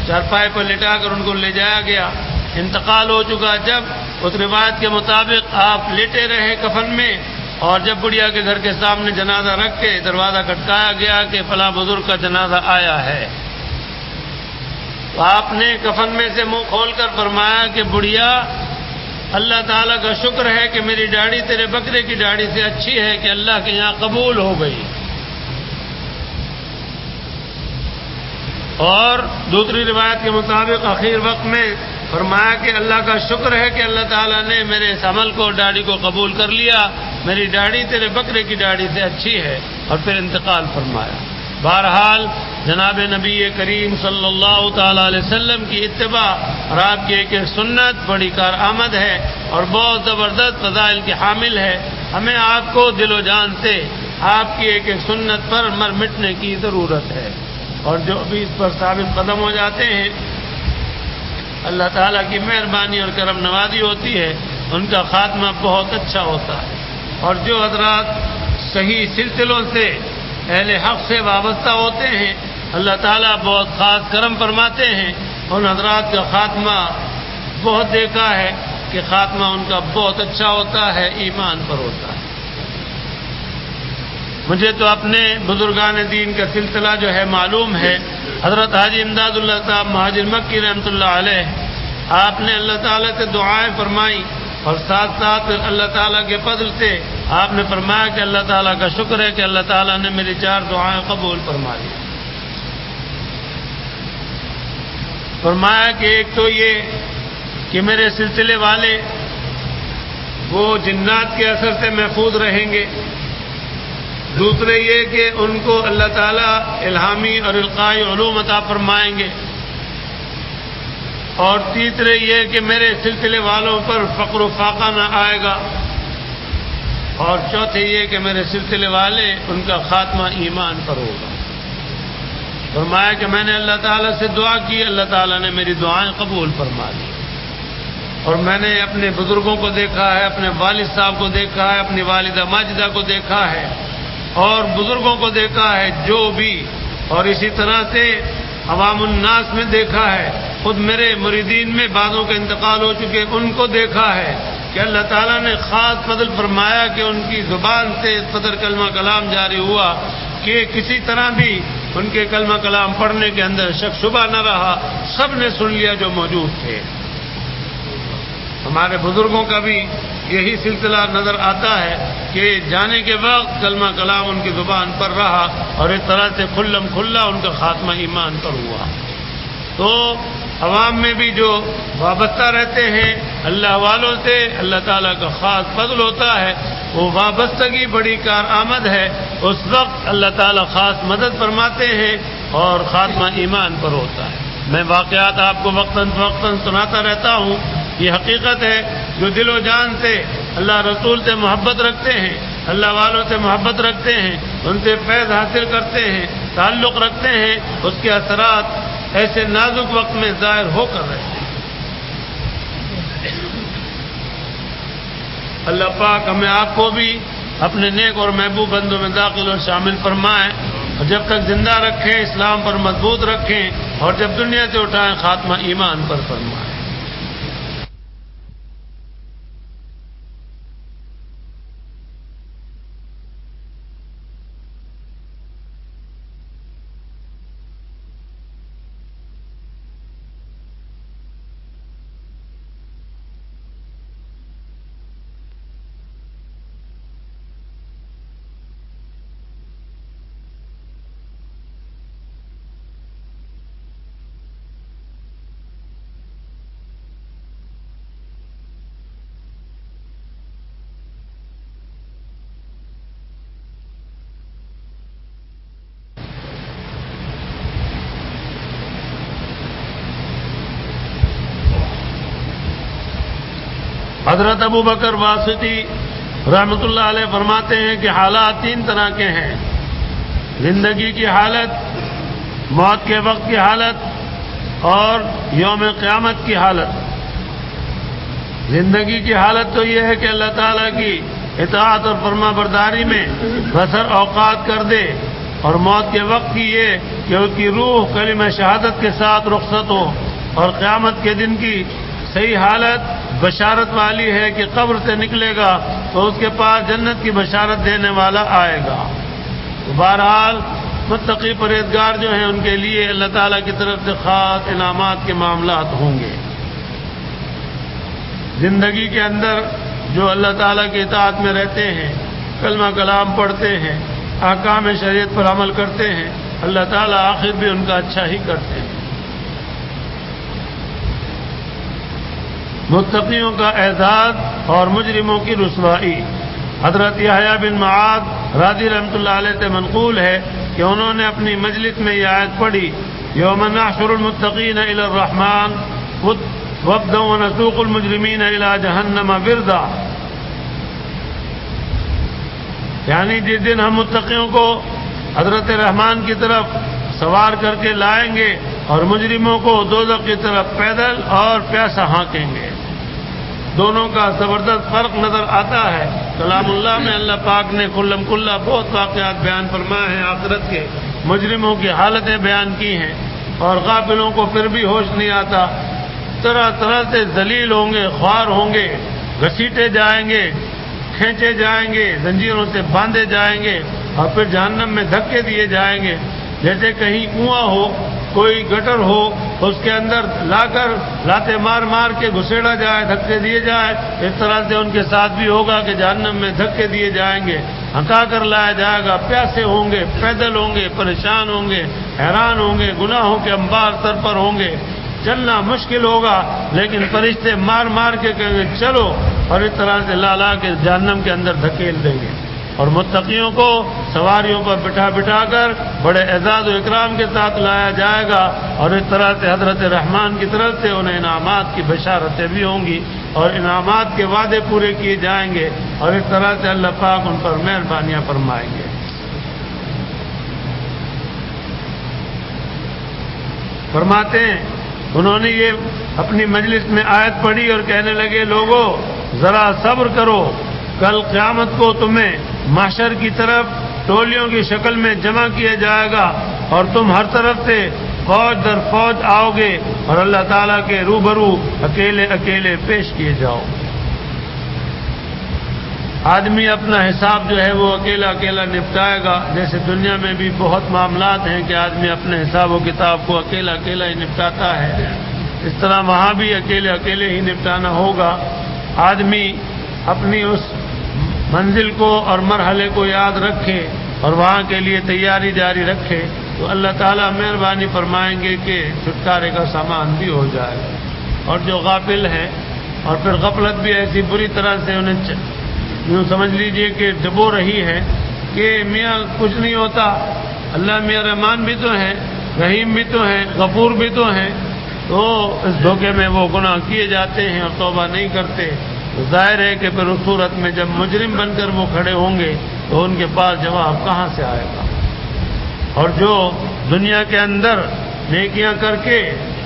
S1: چارپائی پر لٹا کر ان کو لے جایا گیا، انتقال ہو چکا۔ جب اس روایت کے مطابق آپ لیٹے رہے کفن میں، اور جب بڑھیا کے گھر کے سامنے جنازہ رکھ کے دروازہ کھٹکایا گیا کہ فلاں بزرگ کا جنازہ آیا ہے، تو آپ نے کفن میں سے منہ کھول کر فرمایا کہ بڑھیا، اللہ تعالیٰ کا شکر ہے کہ میری داڑھی تیرے بکرے کی داڑھی سے اچھی ہے کہ اللہ کے یہاں قبول ہو گئی۔ اور دوسری روایت کے مطابق آخر وقت میں فرمایا کہ اللہ کا شکر ہے کہ اللہ تعالیٰ نے میرے اس عمل کو، داڑھی کو قبول کر لیا، میری داڑھی تیرے بکرے کی داڑھی سے اچھی ہے، اور پھر انتقال فرمایا۔ بہرحال جناب نبی کریم صلی اللہ تعالی علیہ وسلم کی اتباع اور آپ کی ایک سنت بڑی کارآمد ہے اور بہت زبردست فضائل کی حامل ہے۔ ہمیں آپ کو دل و جان سے آپ کی ایک سنت پر مر مٹنے کی ضرورت ہے، اور جو ابھی اس پر ثابت قدم ہو جاتے ہیں اللہ تعالیٰ کی مہربانی اور کرم نوازی ہوتی ہے، ان کا خاتمہ بہت اچھا ہوتا ہے۔ اور جو حضرات صحیح سلسلوں سے اہل حق سے وابستہ ہوتے ہیں اللہ تعالیٰ بہت خاص کرم فرماتے ہیں، ان حضرات کا خاتمہ بہت دیکھا ہے کہ خاتمہ ان کا بہت اچھا ہوتا ہے، ایمان پر ہوتا ہے۔ مجھے تو اپنے بزرگان دین کا سلسلہ جو ہے معلوم ہے. حضرت حاجی امداد اللہ صاحب مہاجر مکی رحمۃ اللہ علیہ، آپ نے اللہ تعالیٰ سے دعائیں فرمائی اور ساتھ ساتھ اللہ تعالیٰ کے فضل سے آپ نے فرمایا کہ اللہ تعالیٰ کا شکر ہے کہ اللہ تعالیٰ نے میری 4 دعائیں قبول فرما لی. فرمایا کہ ایک تو یہ کہ میرے سلسلے والے وہ جنات کے اثر سے محفوظ رہیں گے. دوسرے یہ کہ ان کو اللہ تعالیٰ الہامی اور القائی علوم عطا فرمائیں گے. اور تیسرے یہ کہ میرے سلسلے والوں پر فقر و فاقہ نہ آئے گا. اور چوتھے یہ کہ میرے سلسلے والے ان کا خاتمہ ایمان پر ہوگا. فرمایا کہ میں نے اللہ تعالیٰ سے دعا کی، اللہ تعالیٰ نے میری دعائیں قبول فرما لی. اور میں نے اپنے بزرگوں کو دیکھا ہے، اپنے والد صاحب کو دیکھا ہے، اپنی والدہ ماجدہ کو دیکھا ہے اور بزرگوں کو دیکھا ہے جو بھی، اور اسی طرح سے عوام الناس میں دیکھا ہے. خود میرے مریدین میں بعضوں کا انتقال ہو چکے، ان کو دیکھا ہے کہ اللہ تعالیٰ نے خاص فضل فرمایا کہ ان کی زبان سے اس قدر کلمہ کلام جاری ہوا کہ کسی طرح بھی ان کے کلمہ کلام پڑھنے کے اندر شک شبہ نہ رہا، سب نے سن لیا جو موجود تھے. ہمارے بزرگوں کا بھی یہی سلسلہ نظر آتا ہے کہ جانے کے وقت کلمہ کلام ان کی زبان پر رہا اور اس طرح سے کھلم کھلا ان کا خاتمہ ایمان پر ہوا. تو عوام میں بھی جو وابستہ رہتے ہیں اللہ والوں سے، اللہ تعالیٰ کا خاص فضل ہوتا ہے. وہ وابستگی بڑی کارآمد ہے. اس وقت اللہ تعالیٰ خاص مدد فرماتے ہیں اور خاتمہ ایمان پر ہوتا ہے. میں واقعات آپ کو وقتاً فوقتاً سناتا رہتا ہوں. یہ حقیقت ہے. جو دل و جان سے اللہ رسول سے محبت رکھتے ہیں، اللہ والوں سے محبت رکھتے ہیں، ان سے فیض حاصل کرتے ہیں، تعلق رکھتے ہیں، اس کے اثرات ایسے نازک وقت میں ظاہر ہو کر رہتے ہیں. اللہ پاک ہمیں آپ کو بھی اپنے نیک اور محبوب بندوں میں داخل اور شامل فرمائیں اور جب تک زندہ رکھیں اسلام پر مضبوط رکھیں اور جب دنیا سے اٹھائیں خاتمہ ایمان پر فرمائیں. حضرت ابو بکر واسطی رحمۃ اللہ علیہ فرماتے ہیں کہ حالات 3 طرح کے ہیں: زندگی کی حالت، موت کے وقت کی حالت اور یوم قیامت کی حالت. زندگی کی حالت تو یہ ہے کہ اللہ تعالیٰ کی اطاعت اور فرما برداری میں بسر اوقات کر دے، اور موت کے وقت کی یہ کہ اس کی روح کلمہ شہادت کے ساتھ رخصت ہو. اور قیامت کے دن کی صحیح حالت بشارت والی ہے کہ قبر سے نکلے گا تو اس کے پاس جنت کی بشارت دینے والا آئے گا. بہرحال متقی پرہیزگار جو ہیں ان کے لیے اللہ تعالیٰ کی طرف سے خاص انعامات کے معاملات ہوں گے. زندگی کے اندر جو اللہ تعالیٰ کی اطاعت میں رہتے ہیں، کلمہ کلام پڑھتے ہیں، احکام شریعت پر عمل کرتے ہیں، اللہ تعالیٰ آخر بھی ان کا اچھا ہی کرتے ہیں. متقیوں کا اعزاز اور مجرموں کی رسوائی. حضرت یحییٰ بن معاذ راضی رحمۃ اللہ علیہ سے منقول ہے کہ انہوں نے اپنی مجلس میں یہ آیت پڑھی: یوم نحشر المتقین الی الرحمن وفدا ونسوق المجرمین الی جہنم وردا. یعنی جس دن ہم متقیوں کو حضرت رحمان کی طرف سوار کر کے لائیں گے اور مجرموں کو دوزخ کی طرف پیدل اور پیاسا ہانکیں گے. دونوں کا زبردست فرق نظر آتا ہے. کلام اللہ میں اللہ پاک نے کلم کلا بہت واقعات بیان فرمائے ہیں آخرت کے. مجرموں کی حالتیں بیان کی ہیں اور غافلوں کو پھر بھی ہوش نہیں آتا. طرح طرح سے ذلیل ہوں گے، خوار ہوں گے، گھسیٹے جائیں گے، کھینچے جائیں گے، زنجیروں سے باندھے جائیں گے اور پھر جہنم میں دھکے دیے جائیں گے، جیسے کہیں کنواں ہو، کوئی گٹر ہو، اس کے اندر لا کر لاتے مار مار کے گھسیڑا جائے، دھکے دیے جائے، اس طرح سے ان کے ساتھ بھی ہوگا کہ جہنم میں دھکے دیے جائیں گے، ہکا کر لایا جائے گا، پیاسے ہوں گے، پیدل ہوں گے، پریشان ہوں گے، حیران ہوں گے، گناہوں کے انبار سر پر ہوں گے، چلنا مشکل ہوگا، لیکن فرشتے مار مار کے کہیں گے چلو، اور اس طرح سے لا لا کے جہنم کے اندر دھکیل دیں گے، اور متقیوں کو سواریوں پر بٹھا بٹھا کر بڑے اعزاز و اکرام کے ساتھ لایا جائے گا، اور اس طرح سے حضرت رحمان کی طرف سے انہیں انعامات کی بشارتیں بھی ہوں گی، اور انعامات کے وعدے پورے کیے جائیں گے، اور اس طرح سے اللہ پاک ان پر مہربانیاں فرمائیں گے۔ فرماتے ہیں انہوں نے یہ اپنی مجلس میں آیت پڑھی اور کہنے لگے، لوگوں ذرا صبر کرو، کل قیامت کو تمہیں محشر کی طرف ٹولیوں کی شکل میں جمع کیا جائے گا، اور تم ہر طرف سے فوج در فوج آؤ گے، اور اللہ تعالیٰ کے روبرو اکیلے اکیلے پیش کیے جاؤ۔ آدمی اپنا حساب جو ہے وہ اکیلا اکیلا نپٹائے گا، جیسے دنیا میں بھی بہت معاملات ہیں کہ آدمی اپنے حساب و کتاب کو اکیلا اکیلا ہی نپٹاتا ہے، اس طرح وہاں بھی اکیلے اکیلے ہی نپٹانا ہوگا۔ آدمی اپنی اس منزل کو اور مرحلے کو یاد رکھے اور وہاں کے لیے تیاری جاری رکھے، تو اللہ تعالیٰ مہربانی فرمائیں گے کہ چھٹکارے کا سامان بھی ہو جائے گا۔ اور جو غافل ہیں، اور پھر غفلت بھی ایسی بری طرح سے انہیں یوں سمجھ لیجئے کہ ڈبو رہی ہے کہ میاں کچھ نہیں ہوتا، اللہ میاں رحمان بھی تو ہیں، رحیم بھی تو ہیں، غفور بھی تو ہیں، تو اس دھوکے میں وہ گناہ کیے جاتے ہیں اور توبہ نہیں کرتے۔ تو ظاہر ہے کہ پھر اس صورت میں جب مجرم بن کر وہ کھڑے ہوں گے تو ان کے پاس جواب کہاں سے آئے گا؟ اور جو دنیا کے اندر نیکیاں کر کے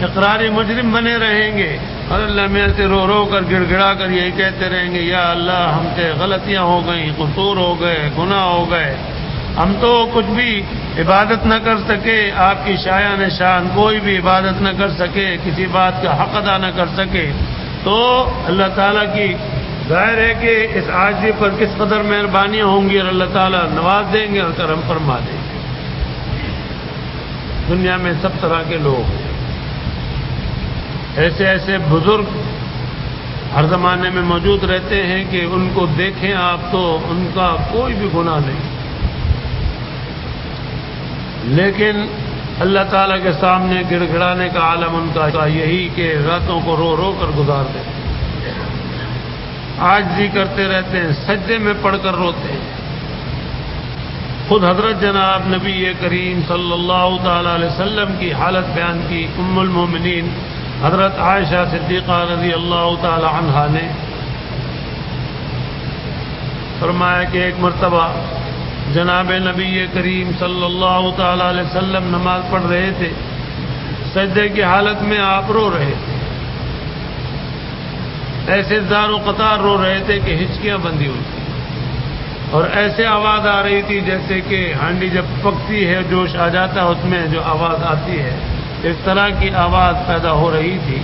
S1: اقراری مجرم بنے رہیں گے اور اللہ میاں سے رو رو کر گڑ گڑا کر یہی کہتے رہیں گے، یا اللہ ہم سے غلطیاں ہو گئیں، قصور ہو گئے، گناہ ہو گئے، ہم تو کچھ بھی عبادت نہ کر سکے، آپ کی شایان شان کوئی بھی عبادت نہ کر سکے، کسی بات کا حق ادا نہ کر سکے، تو اللہ تعالیٰ کی ظاہر ہے کہ اس عاجزی پر کس قدر مہربانیاں ہوں گی، اور اللہ تعالیٰ نواز دیں گے اور کرم فرما دیں گے۔ دنیا میں سب طرح کے لوگ، ایسے ایسے بزرگ ہر زمانے میں موجود رہتے ہیں کہ ان کو دیکھیں آپ تو ان کا کوئی بھی گناہ نہیں، لیکن اللہ تعالیٰ کے سامنے گڑ گڑانے کا عالم ان کا یہی کہ راتوں کو رو رو کر گزار دیتے ہیں، عاجزی کرتے رہتے ہیں، سجدے میں پڑھ کر روتے ہیں۔ خود حضرت جناب نبی کریم صلی اللہ تعالی علیہ وسلم کی حالت بیان کی ام المومنین حضرت عائشہ صدیقہ رضی اللہ تعالی عنہا نے فرمایا کہ ایک مرتبہ جناب نبی کریم صلی اللہ تعالی علیہ وسلم نماز پڑھ رہے تھے، سجدے کی حالت میں آپ رو رہے تھے، ایسے زار و قطار رو رہے تھے کہ ہچکیاں بندھی ہوئی تھیں، اور ایسے آواز آ رہی تھی جیسے کہ ہانڈی جب پکتی ہے جوش آ جاتا ہے اس میں جو آواز آتی ہے، اس طرح کی آواز پیدا ہو رہی تھی۔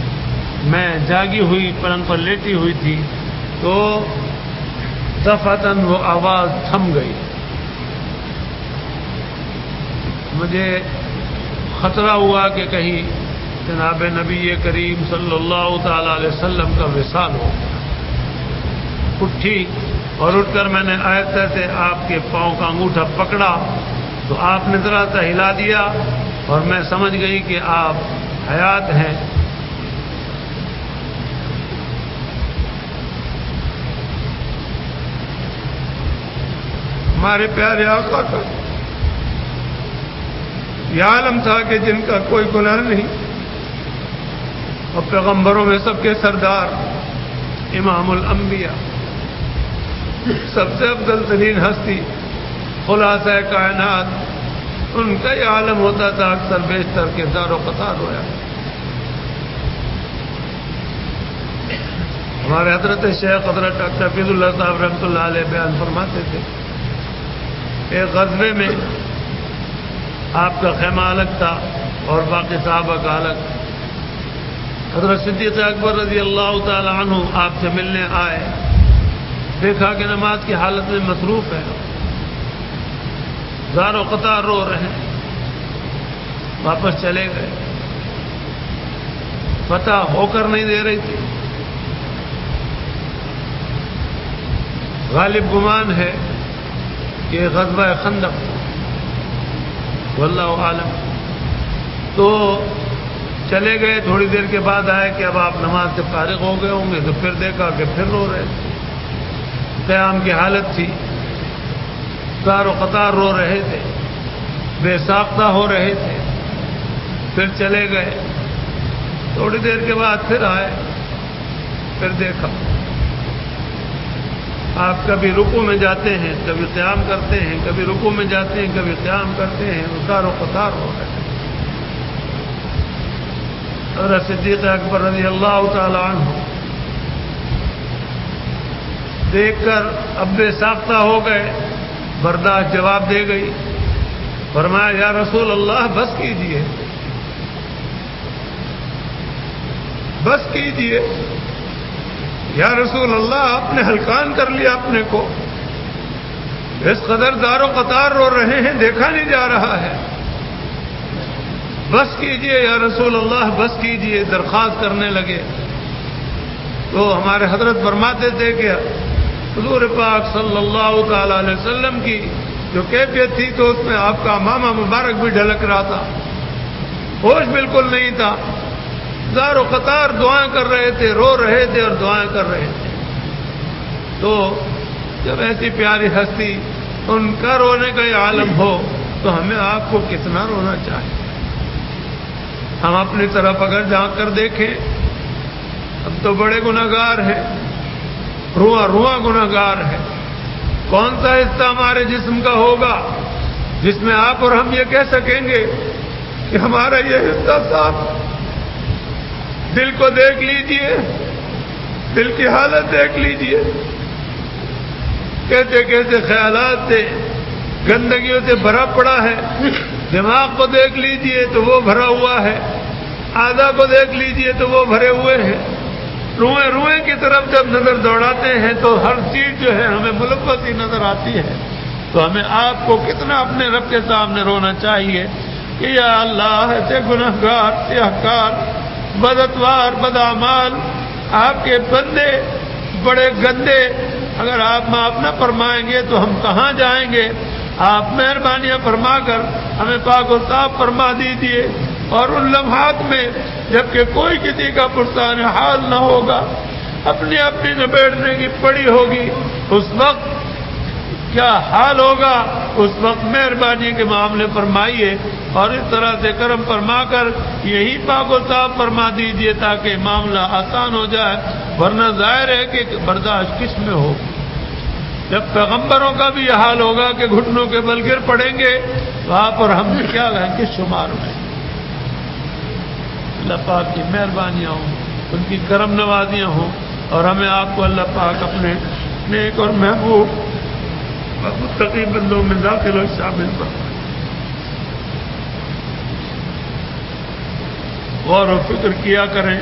S1: میں جاگی ہوئی پلنگ پر لیٹی ہوئی تھی تو دفعتاً وہ آواز تھم گئی، مجھے خطرہ ہوا کہ کہیں جناب نبی کریم صلی اللہ تعالی علیہ وسلم کا وصال ہو گیا۔ اٹھی اور اٹھ کر میں نے آہستہ سے آپ کے پاؤں کا انگوٹھا پکڑا تو آپ نے ذرا سا ہلا دیا اور میں سمجھ گئی کہ آپ حیات ہیں۔ ہمارے پیارے آقا کا یہ عالم تھا کہ جن کا کوئی گناہ نہیں، اور پیغمبروں میں سب کے سردار، امام الانبیاء، سب سے افضل ترین ہستی، خلاصہ کائنات، ان کا یہ عالم ہوتا تھا اکثر بیشتر کے زار و قطار رویا۔ ہمارے حضرت شیخ حضرت ڈاکٹر حفیظ اللہ صاحب رحمۃ اللہ علیہ بیان فرماتے تھے، ایک غزوے میں آپ کا خیمہ الگ تھا اور باقی صحابہ کا الگ۔ حضرت صدیق اکبر رضی اللہ تعالی عنہ آپ سے ملنے آئے، دیکھا کہ نماز کی حالت میں مصروف ہے، زارو قطار رو رہے ہیں، واپس چلے گئے، فتح ہو کر نہیں دے رہی تھی، غالب گمان ہے کہ غزوہ خندق واللہ عالم۔ تو چلے گئے، تھوڑی دیر کے بعد آئے کہ اب آپ نماز سے فارغ ہو گئے ہوں گے، تو پھر دیکھا کہ پھر رو رہے تھے، قیام کی حالت تھی، زار و قطار رو رہے تھے، بے ساختہ ہو رہے تھے، پھر چلے گئے، تھوڑی دیر کے بعد پھر آئے، پھر دیکھا آپ کبھی رکوع میں جاتے ہیں، کبھی قیام کرتے ہیں، کبھی رکوع میں جاتے ہیں، کبھی قیام کرتے ہیں، زار و قطار ہو رہے ہیں۔ حضرت صدیق اکبر رضی اللہ تعالی عنہ دیکھ کر اب بے ساختہ ہو گئے، برداشت جواب دے گئی، فرمایا یا رسول اللہ بس کیجئے، بس کیجئے، یا رسول اللہ آپ نے ہلکان کر لیا اپنے کو، اس قدر زار و قطار رو رہے ہیں، دیکھا نہیں جا رہا ہے، بس کیجئے یا رسول اللہ بس کیجئے، درخواست کرنے لگے۔ تو ہمارے حضرت فرماتے تھے کہ حضور پاک صلی اللہ تعالی علیہ وسلم کی جو کیفیت تھی تو اس میں آپ کا امامہ مبارک بھی ڈھلک رہا تھا، ہوش بالکل نہیں تھا، زار و قطار دعائیں کر رہے تھے، رو رہے تھے اور دعائیں کر رہے تھے۔ تو جب ایسی پیاری ہستی ان کا رونے کا یہ عالم ہو تو ہمیں آپ کو کتنا رونا چاہیے۔ ہم اپنی طرف اگر جھانک کر دیکھیں، اب تو بڑے گناہگار ہیں، رواں گناہگار ہے۔ کون سا حصہ ہمارے جسم کا ہوگا جس میں آپ اور ہم یہ کہہ سکیں گے کہ ہمارا یہ حصہ صاف؟ دل کو دیکھ لیجئے، دل کی حالت دیکھ لیجئے، کیسے کیسے خیالات سے گندگیوں سے بھرا پڑا ہے۔ دماغ کو دیکھ لیجئے تو وہ بھرا ہوا ہے، اعضاء کو دیکھ لیجئے تو وہ بھرے ہوئے ہیں۔ روئیں کی طرف جب نظر دوڑاتے ہیں تو ہر چیز جو ہے ہمیں ملوث ہی نظر آتی ہے۔ تو ہمیں آپ کو کتنا اپنے رب کے سامنے رونا چاہیے کہ یا اللہ ایسے گناہگار، سیاہکار، بداتوار، بداعمال آپ کے بندے بڑے گندے، اگر آپ معاف نہ فرمائیں گے تو ہم کہاں جائیں گے؟ آپ مہربانیاں فرما کر ہمیں پاک و صاف فرما دیجیے، اور ان لمحات میں جبکہ کوئی کسی کا پرسان حال نہ ہوگا، اپنی اپنی نبیڑنے کی پڑی ہوگی، اس وقت کیا حال ہوگا؟ اس وقت مہربانی کے معاملے فرمائیے اور اس طرح سے کرم فرما کر یہی پاک و صاف فرما دیجیے تاکہ معاملہ آسان ہو جائے، ورنہ ظاہر ہے کہ برداشت کس میں ہو؟ جب پیغمبروں کا بھی یہ حال ہوگا کہ گھٹنوں کے بل گر پڑیں گے تو آپ اور ہم نے کیا گئے کس شمار میں؟ اللہ پاک کی مہربانیاں ہوں، ان کی کرم نوازیاں ہوں، اور ہمیں آپ کو اللہ پاک اپنے نیک اور محبوب متقی بندوں میں داخل اور شامل فرمائے۔ غور و فکر کیا کریں،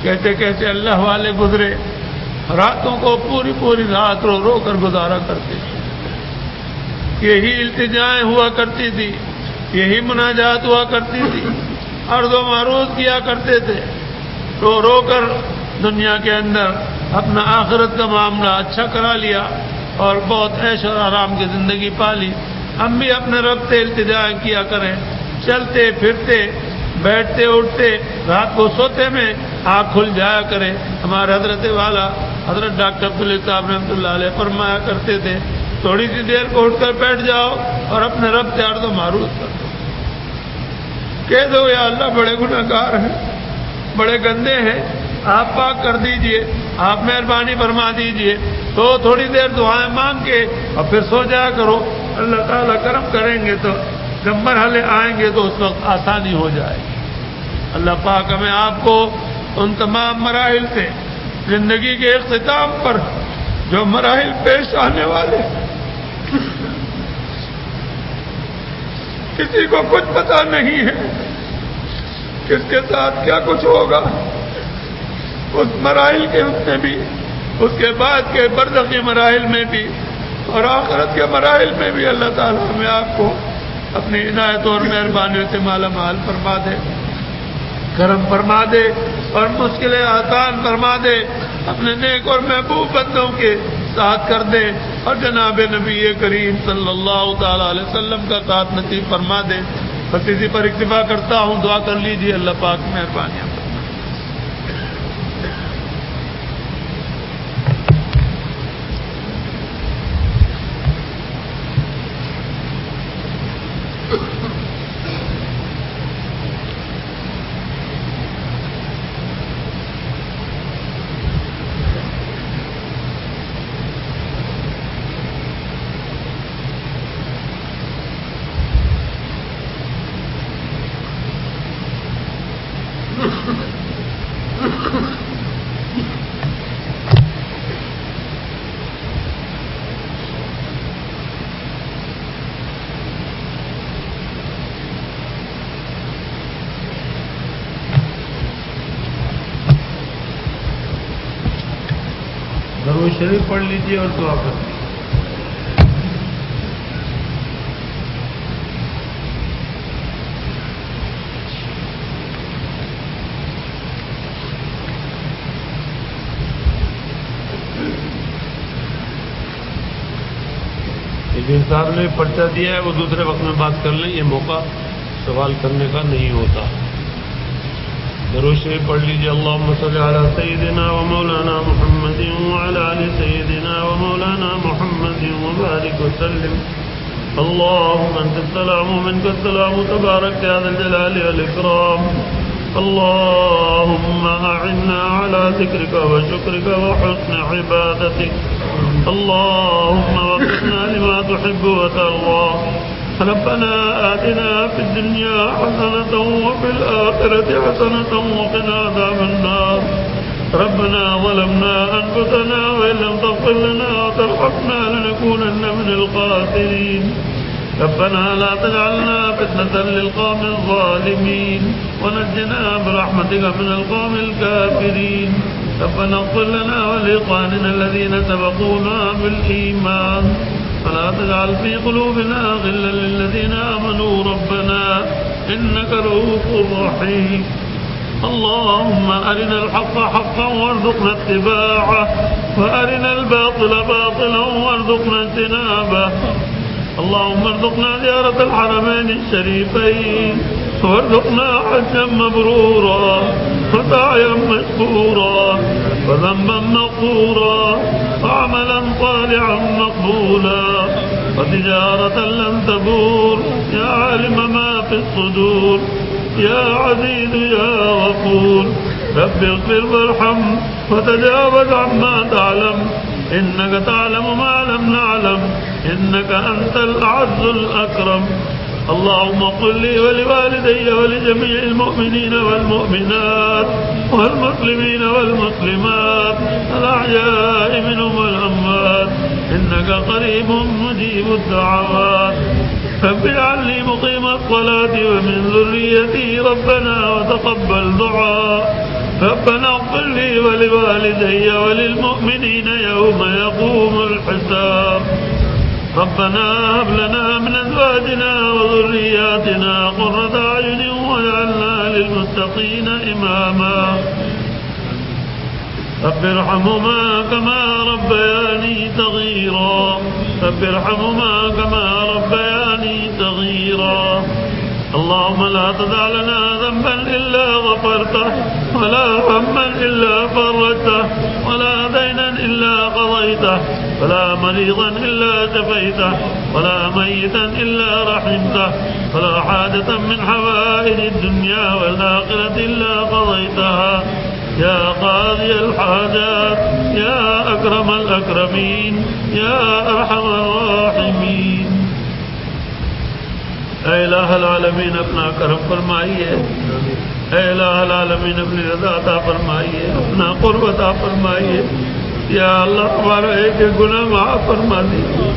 S1: کہتے کہتے اللہ والے گزرے، راتوں کو پوری پوری رات رو رو کر گزارا کرتے تھے، یہی التجائیں ہوا کرتی تھی، یہی مناجات ہوا کرتی تھی، عرض و معروض کیا کرتے تھے، رو رو کر دنیا کے اندر اپنا آخرت کا معاملہ اچھا کرا لیا اور بہت عیش اور آرام کی زندگی پالی۔ ہم بھی اپنے رب سے التجائیں کیا کریں، چلتے پھرتے، بیٹھتے اٹھتے، رات کو سوتے میں آنکھ کھل جایا کرے۔ ہمارے حضرت والا حضرت ڈاکٹر عبداللہ صاحب رحمۃ اللہ علیہ فرمایا کرتے تھے، تھوڑی سی دیر کو اٹھ کر بیٹھ جاؤ اور اپنے رب سے عرض و معروض کر دو، کہہ دو یا اللہ بڑے گناہگار ہیں، بڑے گندے ہیں، آپ پاک کر دیجئے، آپ مہربانی فرما دیجئے۔ تو تھوڑی دیر دعائیں مانگ کے اور پھر سو جایا کرو، اللہ تعالیٰ کرم کریں گے تو جب مرحلے آئیں گے تو اس وقت آسانی ہو جائے گی۔ اللہ پاک ہمیں آپ کو ان تمام مراحل سے، زندگی کے اختتام پر جو مراحل پیش آنے والے، کسی کو کچھ پتا نہیں ہے کس کے ساتھ کیا کچھ ہوگا، اس مراحل کے اس میں بھی، اس کے بعد کے برزخی مراحل میں بھی
S2: اور آخرت کے مراحل میں بھی اللہ تعالیٰ ہمیں آپ کو اپنی عنایت اور مہربانی سے مالا مال فرما دے، کرم فرما دے اور مشکلیں آسان فرما دے، اپنے نیک اور محبوب بندوں کے ساتھ کر دے اور جناب نبی کریم صلی اللہ تعالی علیہ وسلم کا ساتھ نصیب فرما دے۔ بس اسی پر اکتفا کرتا ہوں، دعا کر لیجیے اللہ پاک مہربانیاں۔ درود شریف پڑھ لیجیے اور دعا کر لیجیے۔ جن صاحب نے پرچہ دیا ہے وہ دوسرے وقت میں بات کر لیں، یہ موقع سوال کرنے کا نہیں ہوتا۔ درود شریف پڑھ لیجیے۔ اللهم صل على سيدنا ومولانا محمد وعلى آل سيدنا ومولانا محمد وبارك وسلم۔ اللهم انت السلام ومنك السلام تبارك يا ذا الجلال والإكرام۔ اللهم أعنا على ذكرك وشكرك وحسن عبادتك۔ اللهم وفقنا لما تحب وترضى۔ ربنا آتنا في الدنيا حسنة وفي الآخرة حسنة وقنا عذاب النار۔ ربنا ظلمنا أنفسنا وإن لم تغفر لنا وترحمنا لنكونن من الخاسرين۔ ربنا لا تجعلنا فتنة للقوم الظالمين ونجنا برحمتك من القوم الكافرين۔ ربنا اغفر لنا ولإخواننا الذين سبقونا بالإيمان ولا تجعل في قلوبنا غلا للذين آمنوا ربنا إنك رؤوف رحيم۔ اللهم أرنا الحق حقا وارزقنا اتباعه وأرنا الباطل باطلا وارزقنا اجتنابه۔ اللهم ارزقنا زيارة الحرمين الشريفين وارزقنا حجا مبرورا وسعيا مشكورا وذنبا مغفورا وعملا صالحا مقبولا وتجارة لن تبور يا عالم ما في الصدور يا عزيز يا غفور۔ رب اغفر وارحم وتجاوز عما تعلم إنك تعلم ما لم نعلم إنك أنت الأعز الأكرم۔ اللهم قل لي ولوالدي ولجميع المؤمنين والمؤمنات والمسلمين والمسلمات الأحياء منهم والأموات إنك قريب مجيب الدعوات۔ رب اجعلني مقيم الصلاة ومن ذريتي ربنا وتقبل دعاء۔ ربنا اغفر لي ولوالدي وللمؤمنين يوم يقوم الحساب۔ ربنا هب لنا من أزواجنا وذرياتنا قرة أعين واجعلنا للمتقين إماما۔ رب ارحمهما كما ربياني صغيرا۔ رب ارحمهما كما ربياني صغيرا۔ اللهم لا تدع لنا ذنبا إلا غفرته ولا هما إلا فرجته ولا دينا إلا قضيته ولا مريضا إلا شفيته ولا ميتا إلا رحمته ولا حاجة من حوائج الدنيا والآخرة إلا قضيتها يا قاضي الحاجات يا أكرم الأكرمين يا أرحم الراحمين۔ اے الہ العالمین اپنا کرم فرمائیے، اے الہ العالمین اپنی رضا عطا فرمائیے، اپنا قرب عطا فرمائیے۔ یا اللہ ہمارا ایک گناہ معاف فرما دیجیے۔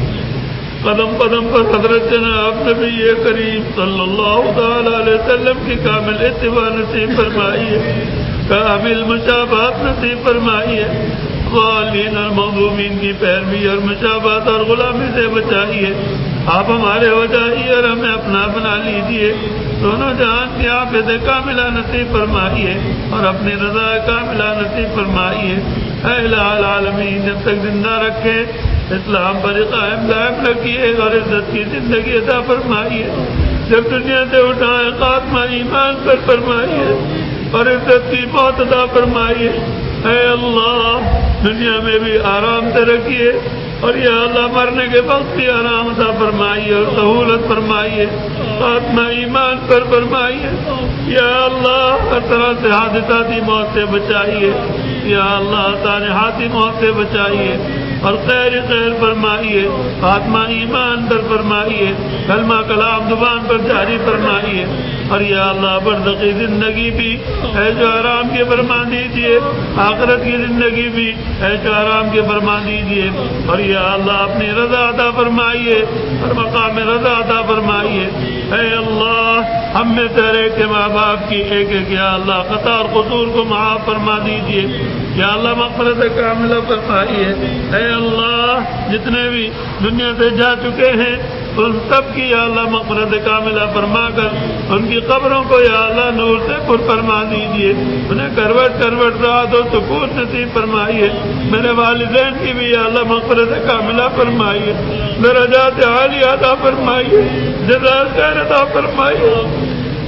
S2: قدم قدم پر حضرت جناب نبی کریم صلی اللہ تعالی علیہ وسلم کی کامل اتباع نصیب فرمائیے، کامل مشابہت نصیب فرمائیے۔ ضالین اور مغضوبین کی پیروی اور مشابہت اور غلامی سے بچائیے. آپ ہمارے ہو جائیے اور ہمیں اپنا بنا لیجیے. دونوں جہان کی عافیت کاملہ نصیب فرمائیے اور اپنی رضا کاملہ نصیب فرمائیے. اے الہ العالمین جب تک زندہ رکھے اسلام پر قائم دائم رکھیے اور عزت کی زندگی عطا فرمائیے. جب دنیا سے اٹھائے خاتمہ ایمان پر فرمائیے اور عزت کی موت عطا فرمائیے. اے اللہ دنیا میں بھی آرام سے رکھیے اور یا اللہ مرنے کے وقت بھی آرام عطا فرمائیے اور سہولت فرمائیے. خاتمہ ایمان پر فرمائیے. یا اللہ ہر طرح سے حادثاتی موت سے بچائیے. یا اللہ صالحاتی موت سے بچائیے اور خیر فرمائیے. خاتمہ ایمان پر فرمائیے. کلمہ کلام زبان پر جاری فرمائیے. اور یا اللہ برزخی زندگی بھی عیش و آرام کے فرما دیجیے. آخرت کی زندگی بھی عیش و آرام کے فرما دیجیے. اور یا اللہ اپنی رضا عطا فرمائیے اور مقام رضا عطا فرمائیے. اے اللہ ہم میں تیرے کے ماں باپ کی ایک ایک یا اللہ خطا اور قصور کو معاف فرما دیجیے. یا اللہ مغفرت کاملہ فرمائیے. اے اللہ جتنے بھی دنیا سے جا چکے ہیں ان سب کی یا اللہ مغفرت کاملہ فرما کر ان کی قبروں کو یا اللہ نور سے پر فرما دیجیے. انہیں کروٹ کروٹ راحت و سکون نصیب فرمائیے. میرے والدین کی بھی یا اللہ مغفرت کاملہ فرمائیے. درجات عالیہ عطا فرمائیے. جزا خیر عطا فرمائیے.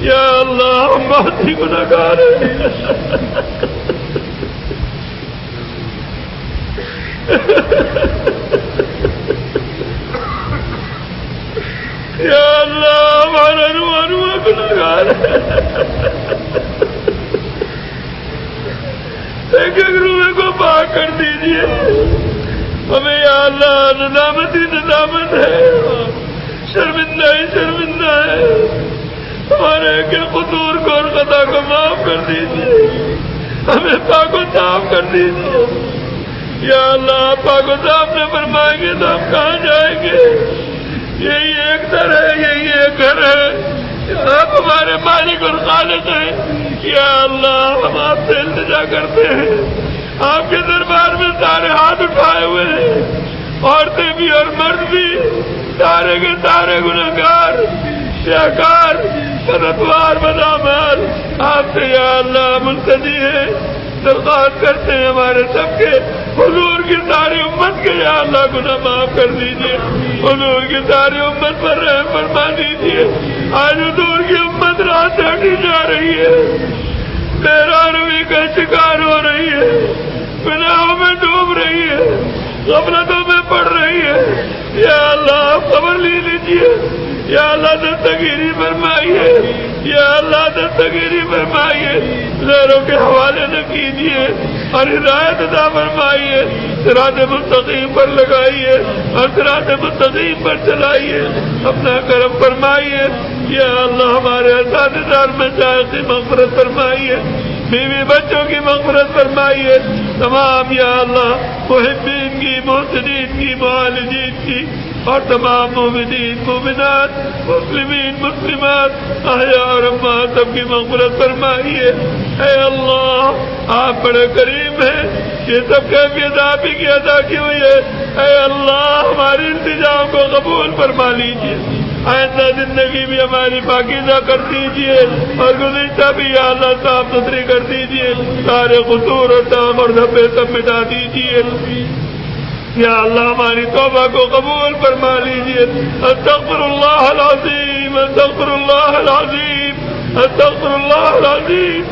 S2: یا اللہ ہم بہت ہی گنہگار ہیں. یا اللہ ہمارا روح گنہگار ہے. ایک ایک روح کو پاک کر دیجیے. ہمیں یا اللہ ندامت ہی ندامت ہے. شرمندہ ہی شرمندہ ہے. ہمارے ایک ایک قصور کو اور خطا کو معاف کر دیجیے. ہمیں پاک و صاف کر دیجیے. یا اللہ پاک و صاف نے فرمائیں گے تو ہم کہاں جائیں گے؟ یہی ایک در ہے, یہی ایک گھر ہے. آپ ہمارے مالک اور خالق ہیں. یا اللہ ہم آپ سے التجا کرتے ہیں. آپ کے دربار میں سارے ہاتھ اٹھائے ہوئے ہیں, عورتیں بھی اور مرد بھی, سارے کے سارے گنہگار شاکار بدتوار بدعمال آپ سے یا اللہ ملتجی ہیں. درخواست کرتے ہیں ہمارے سب کے حضور کی ساری امت کے یا اللہ گناہ معاف کر دیجیے. حضور کی ساری امت پر رحم فرما دیجیے. آج حضور کی امت رات سے ہٹی جا رہی ہے, بے-روی کا شکار ہو رہی ہے, گناہوں میں ڈوب رہی ہے, غفلتوں میں پڑ رہی ہے. یا اللہ خبر لی لیجیے. یا اللہ دستگیری فرمائیے. یا اللہ دستگیری فرمائیے. زہروں کے حوالے نہ کیجیے اور ہدایت عطا فرمائیے. صراط مستقیم پر لگائیے اور صراط مستقیم پر چلائیے. اپنا کرم فرمائیے. یا اللہ ہمارے اساتذہ میں شیخ کی مغفرت فرمائیے. بیوی بچوں کی مغفرت فرمائیے. تمام یا اللہ محبین کی, محسنین کی, معالجین کی اور تمام مومنین مومنات مسلمین مسلمات احیاء اور اموات سب کی مغفرت فرمائیے. اے اللہ آپ بڑے کریم ہیں. یہ سب کیفیت آپ ہی کی عطا کی ہوئی ہے. اے اللہ ہماری التجاؤں کو قبول فرما لیجیے. آئندہ زندگی بھی ہماری پاکیزہ کر دیجیے اور گزشتہ بھی یا اللہ صاف ستھری کر دیجیے. سارے قصور اور داغ اور دھبے سب مٹا دیجیے. یا اللہ ہماری توبہ کو قبول فرما لیجیے. استغفر اللہ العظیم, استغفر اللہ العظیم, استغفر اللہ العظیم,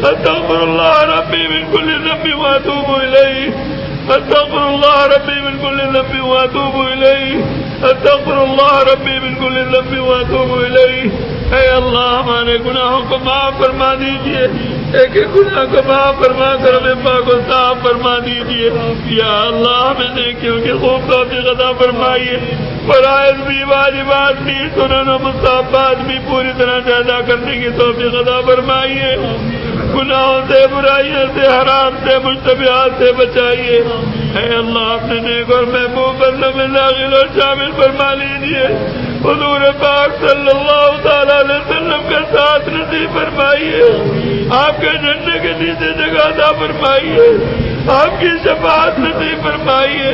S2: استغفر اللہ ربی من کل ذنب واتوب الیہ, استغفر اللہ ربی من کل ذنب واتوب الیہ, استغفر اللہ ربی من کل ذنب واتوب الیہ. اے اللہ ہمارے گناہوں کو معاف فرما دیجیے. ایک ایک گناہ کو معاف فرما کر ہمیں پاک و صاف فرما دیجیے. یا اللہ ہمیں نیکیوں کی خوب توفیق عطا فرمائیے. فرائض بھی, واجبات بھی, سنن و مستحبات بھی پوری طرح سے ادا کرنے کی توفیق عطا فرمائیے. گناہوں سے, برائیوں سے, حرام سے, مشتبہات سے بچائیے. اے اللہ اپنے نیک اور محبوب بندوں میں داخل اور شامل فرما لیجیے. حضور پاک صلی اللہ تعالی علیہ وسلم کا ساتھ نصیب فرمائیے. آپ کے جھنڈے کے نیچے جگہ عطا فرمائیے، آپ کی شفاعت نصیب فرمائیے،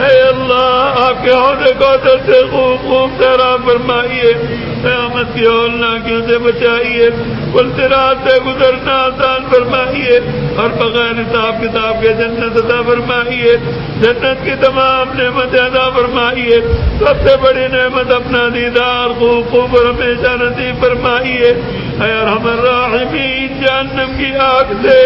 S2: اے اللہ آپ کے عہدے کوثر سے خوب خوب سیراب فرمائیے، قیامت کی ہولناکیوں سے بچائیے، پلصراط سے گزرنا آسان فرمائیے، اور بغیر حساب کتاب کے جنت عطا فرمائیے، جنت کی تمام نعمتیں عطا فرمائیے، سب سے بڑی نعمت اپنا دیدار خوب خوب اور ہمیشہ نصیب فرمائیے، اے ارحم الراحمین جہنم کی آگ سے،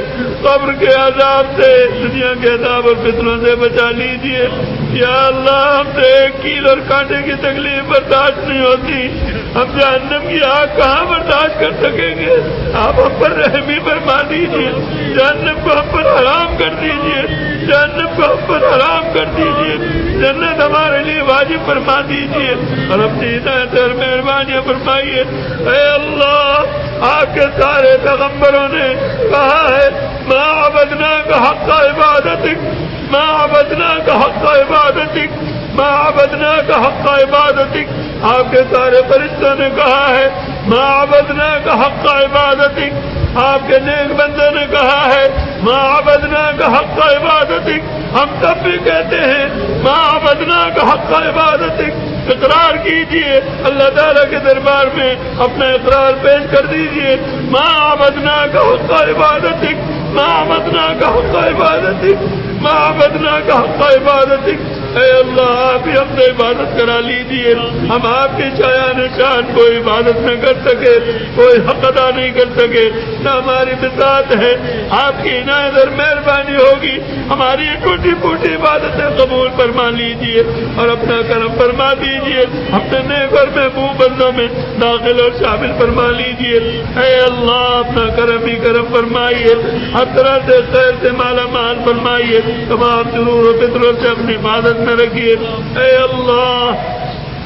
S2: قبر کے عذاب سے، دنیا کے عذاب اور فتنوں سے بچا لیجیے، یا اللہ ہم سے ایک کیل اور کانٹے کی تکلیف برداشت نہیں ہوتی، ہم جہنم کی آگ کہاں برداشت کر سکیں گے، آپ ہم پر رحمی فرما دیجیے، جہنم کو ہم پر حرام کر دیجیے، جہنم کو ہم پر حرام کر دیجیے، جنت ہمارے لیے واجب فرما دیجیے، اور اپنی عنایت اور مہربانیاں فرمائیے، اے اللہ آپ کے سارے پیغمبروں نے کہا ہے ما عبدناک حق عبادتک، ما عبدناک حق عبادتک، ما عبدناک حق عبادتک، آپ کے سارے فرشتوں نے کہا ہے ما عبدناک حق عبادتک، آپ کے نیک بندوں نے کہا ہے ما عبدناک حق عبادتک، ہم سب بھی کہتے ہیں ما عبدناک حق عبادتک، اقرار کیجئے اللہ تعالیٰ کے دربار میں اپنا اقرار پیش کر دیجئے، ما عبدناک حق عبادتک، ما عبدناک حق عبادتک، ما عبدناک حق عبادتک، اے اللہ آپ ہی ہم سے عبادت کرا لیجئے، ہم آپ کی شایان شان کوئی عبادت نہ کر سکے، کوئی حق ادا نہیں کر سکے، نہ ہماری بساط ہے، آپ کی عنایت اور مہربانی ہوگی، ہماری ٹوٹی پھوٹی عبادتیں قبول فرما لیجئے اور اپنا کرم فرما دیجئے، اپنے نیک اور محبوب بندوں میں داخل اور شامل فرما لیجئے، اے اللہ اپنا کرم ہی کرم فرمائیے، ہر طرح سے خیر سے مالا مال فرمائیے، تمام ضرور و فطروں سے اپنی عبادت میں رکھیے، اے اللہ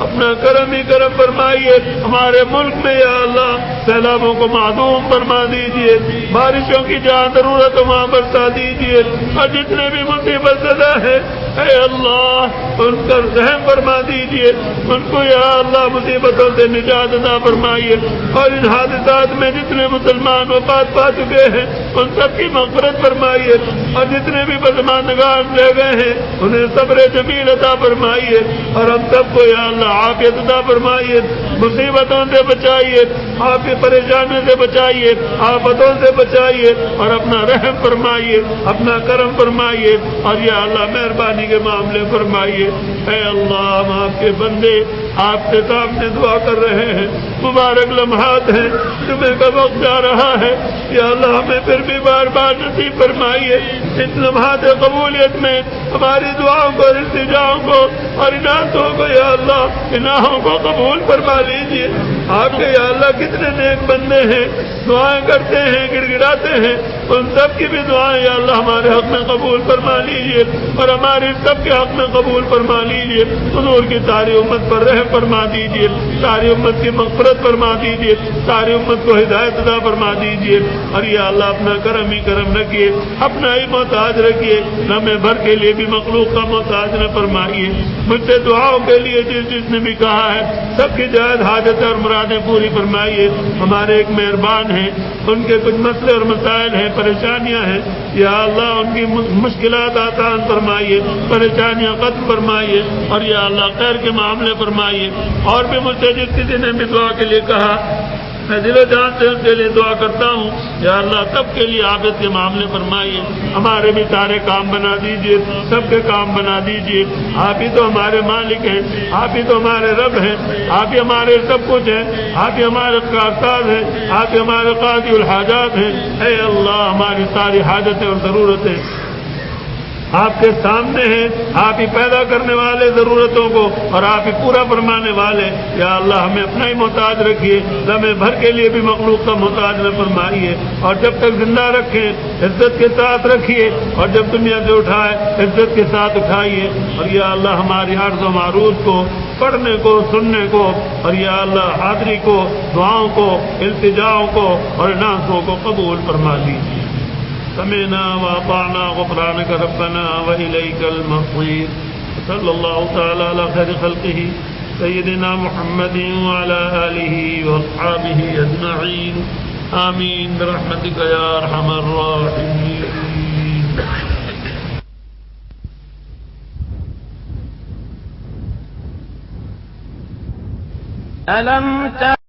S2: اپنا کرم ہی کرم فرمائیے، ہمارے ملک میں یا اللہ سیلابوں کو معدوم فرما دیجیے، بارشوں کی جہاں ضرورت وہاں برسا دیجیے، اور جتنے بھی مصیبت زدہ ہے اے اللہ ان پر رحم فرما دیجیے، ان کو یا اللہ مصیبتوں سے نجات عطا فرمائیے، اور ان حادثات میں جتنے مسلمان وفات پا چکے ہیں ان سب کی مغفرت فرمائیے، اور جتنے بھی پسماندگان رہ گئے ہیں انہیں صبر جمیل عطا فرمائیے، اور ہم سب کو یا اللہ عافیت عطا فرمائیے، مصیبتوں سے بچائیے، آپ کی پریشانیوں سے بچائیے، آفتوں سے بچائیے، اور اپنا رحم فرمائیے، اپنا کرم فرمائیے، اور یا اللہ مہربانی کے معاملے فرمائیے، اے اللہ ہم آپ کے بندے آپ کے سامنے دعا کر رہے ہیں، مبارک لمحات ہیں، جمعے کا وقت جا رہا ہے، یا اللہ ہمیں پھر بھی بار بار نصیب فرمائیے اس لمحات قبولیت میں ہماری دعاؤں کو، التجاؤں کو اور عنایتوں کو یا اللہ انعاموں کو قبول فرما لیجیے، آپ کے یا اللہ کتنے نیک بندے ہیں، دعائیں کرتے ہیں، گڑ گڑاتے ہیں، ان سب کی بھی دعائیں یا اللہ ہمارے حق میں قبول فرما لیجیے، اور ہماری سب کے حق میں قبول فرما لیجیے، حضور کی ساری امت پر رحم فرما دیجیے، ساری امت کی مغفرت فرما دیجیے، ساری امت کو ہدایت عطا فرما دیجیے، اور یا اللہ اپنا کرم ہی کرم رکھیے، اپنا ہی محتاج رکھیے، ہمیں بھر کے لیے بھی مخلوق کا محتاج نہ فرمائیے، مجھ سے دعاؤں کے لیے جس نے بھی کہا ہے سب کی جائز حاجت اور مرادیں پوری فرمائیے، ہمارے ایک مہربان ہیں ان کے کچھ مسئلے اور مسائل ہیں، پریشانیاں ہیں، یا اللہ ان کی مشکلات آسان فرمائیے، پریشانیاں ختم فرمائیے، اور یا اللہ خیر کے معاملے فرمائیے، اور بھی مجھ سے جس کسی نے بھی دعا کے لیے کہا میں دل و جان سے ان کے لیے دعا کرتا ہوں، یا اللہ سب کے لیے عافیت کے معاملے فرمائیے، ہمارے بھی سارے کام بنا دیجیے، سب کے کام بنا دیجیے، آپ ہی تو ہمارے مالک ہیں، آپ ہی تو ہمارے رب ہیں، آپ ہی ہمارے سب کچھ ہیں، آپ ہی ہمارے کارساز ہیں، آپ ہی ہمارے قاضی الحاجات ہیں، اے اللہ ہماری ساری حاجتیں اور ضرورتیں آپ کے سامنے ہیں، آپ ہی پیدا کرنے والے ضرورتوں کو اور آپ ہی پورا فرمانے والے، یا اللہ ہمیں اپنا ہی محتاج رکھیے، ہمیں بھر کے لیے بھی مخلوق کا محتاج نہ فرمائیے، اور جب تک زندہ رکھیں عزت کے ساتھ رکھیے، اور جب دنیا سے اٹھائے عزت کے ساتھ اٹھائیے، اور یا اللہ ہماری عرض و معروض کو پڑھنے کو، سننے کو، اور یا اللہ حاضری کو، دعاؤں کو، التجاؤں کو اور انعاموں کو قبول فرما دیجیے۔ سمعنا واطعنا غفرانك ربنا وإليك المصير، صلى الله تعالى على خير خلقه سيدنا محمد وعلى آله وأصحابه أجمعين، آمین برحمتک یا ارحم الراحمین.
S3: ألم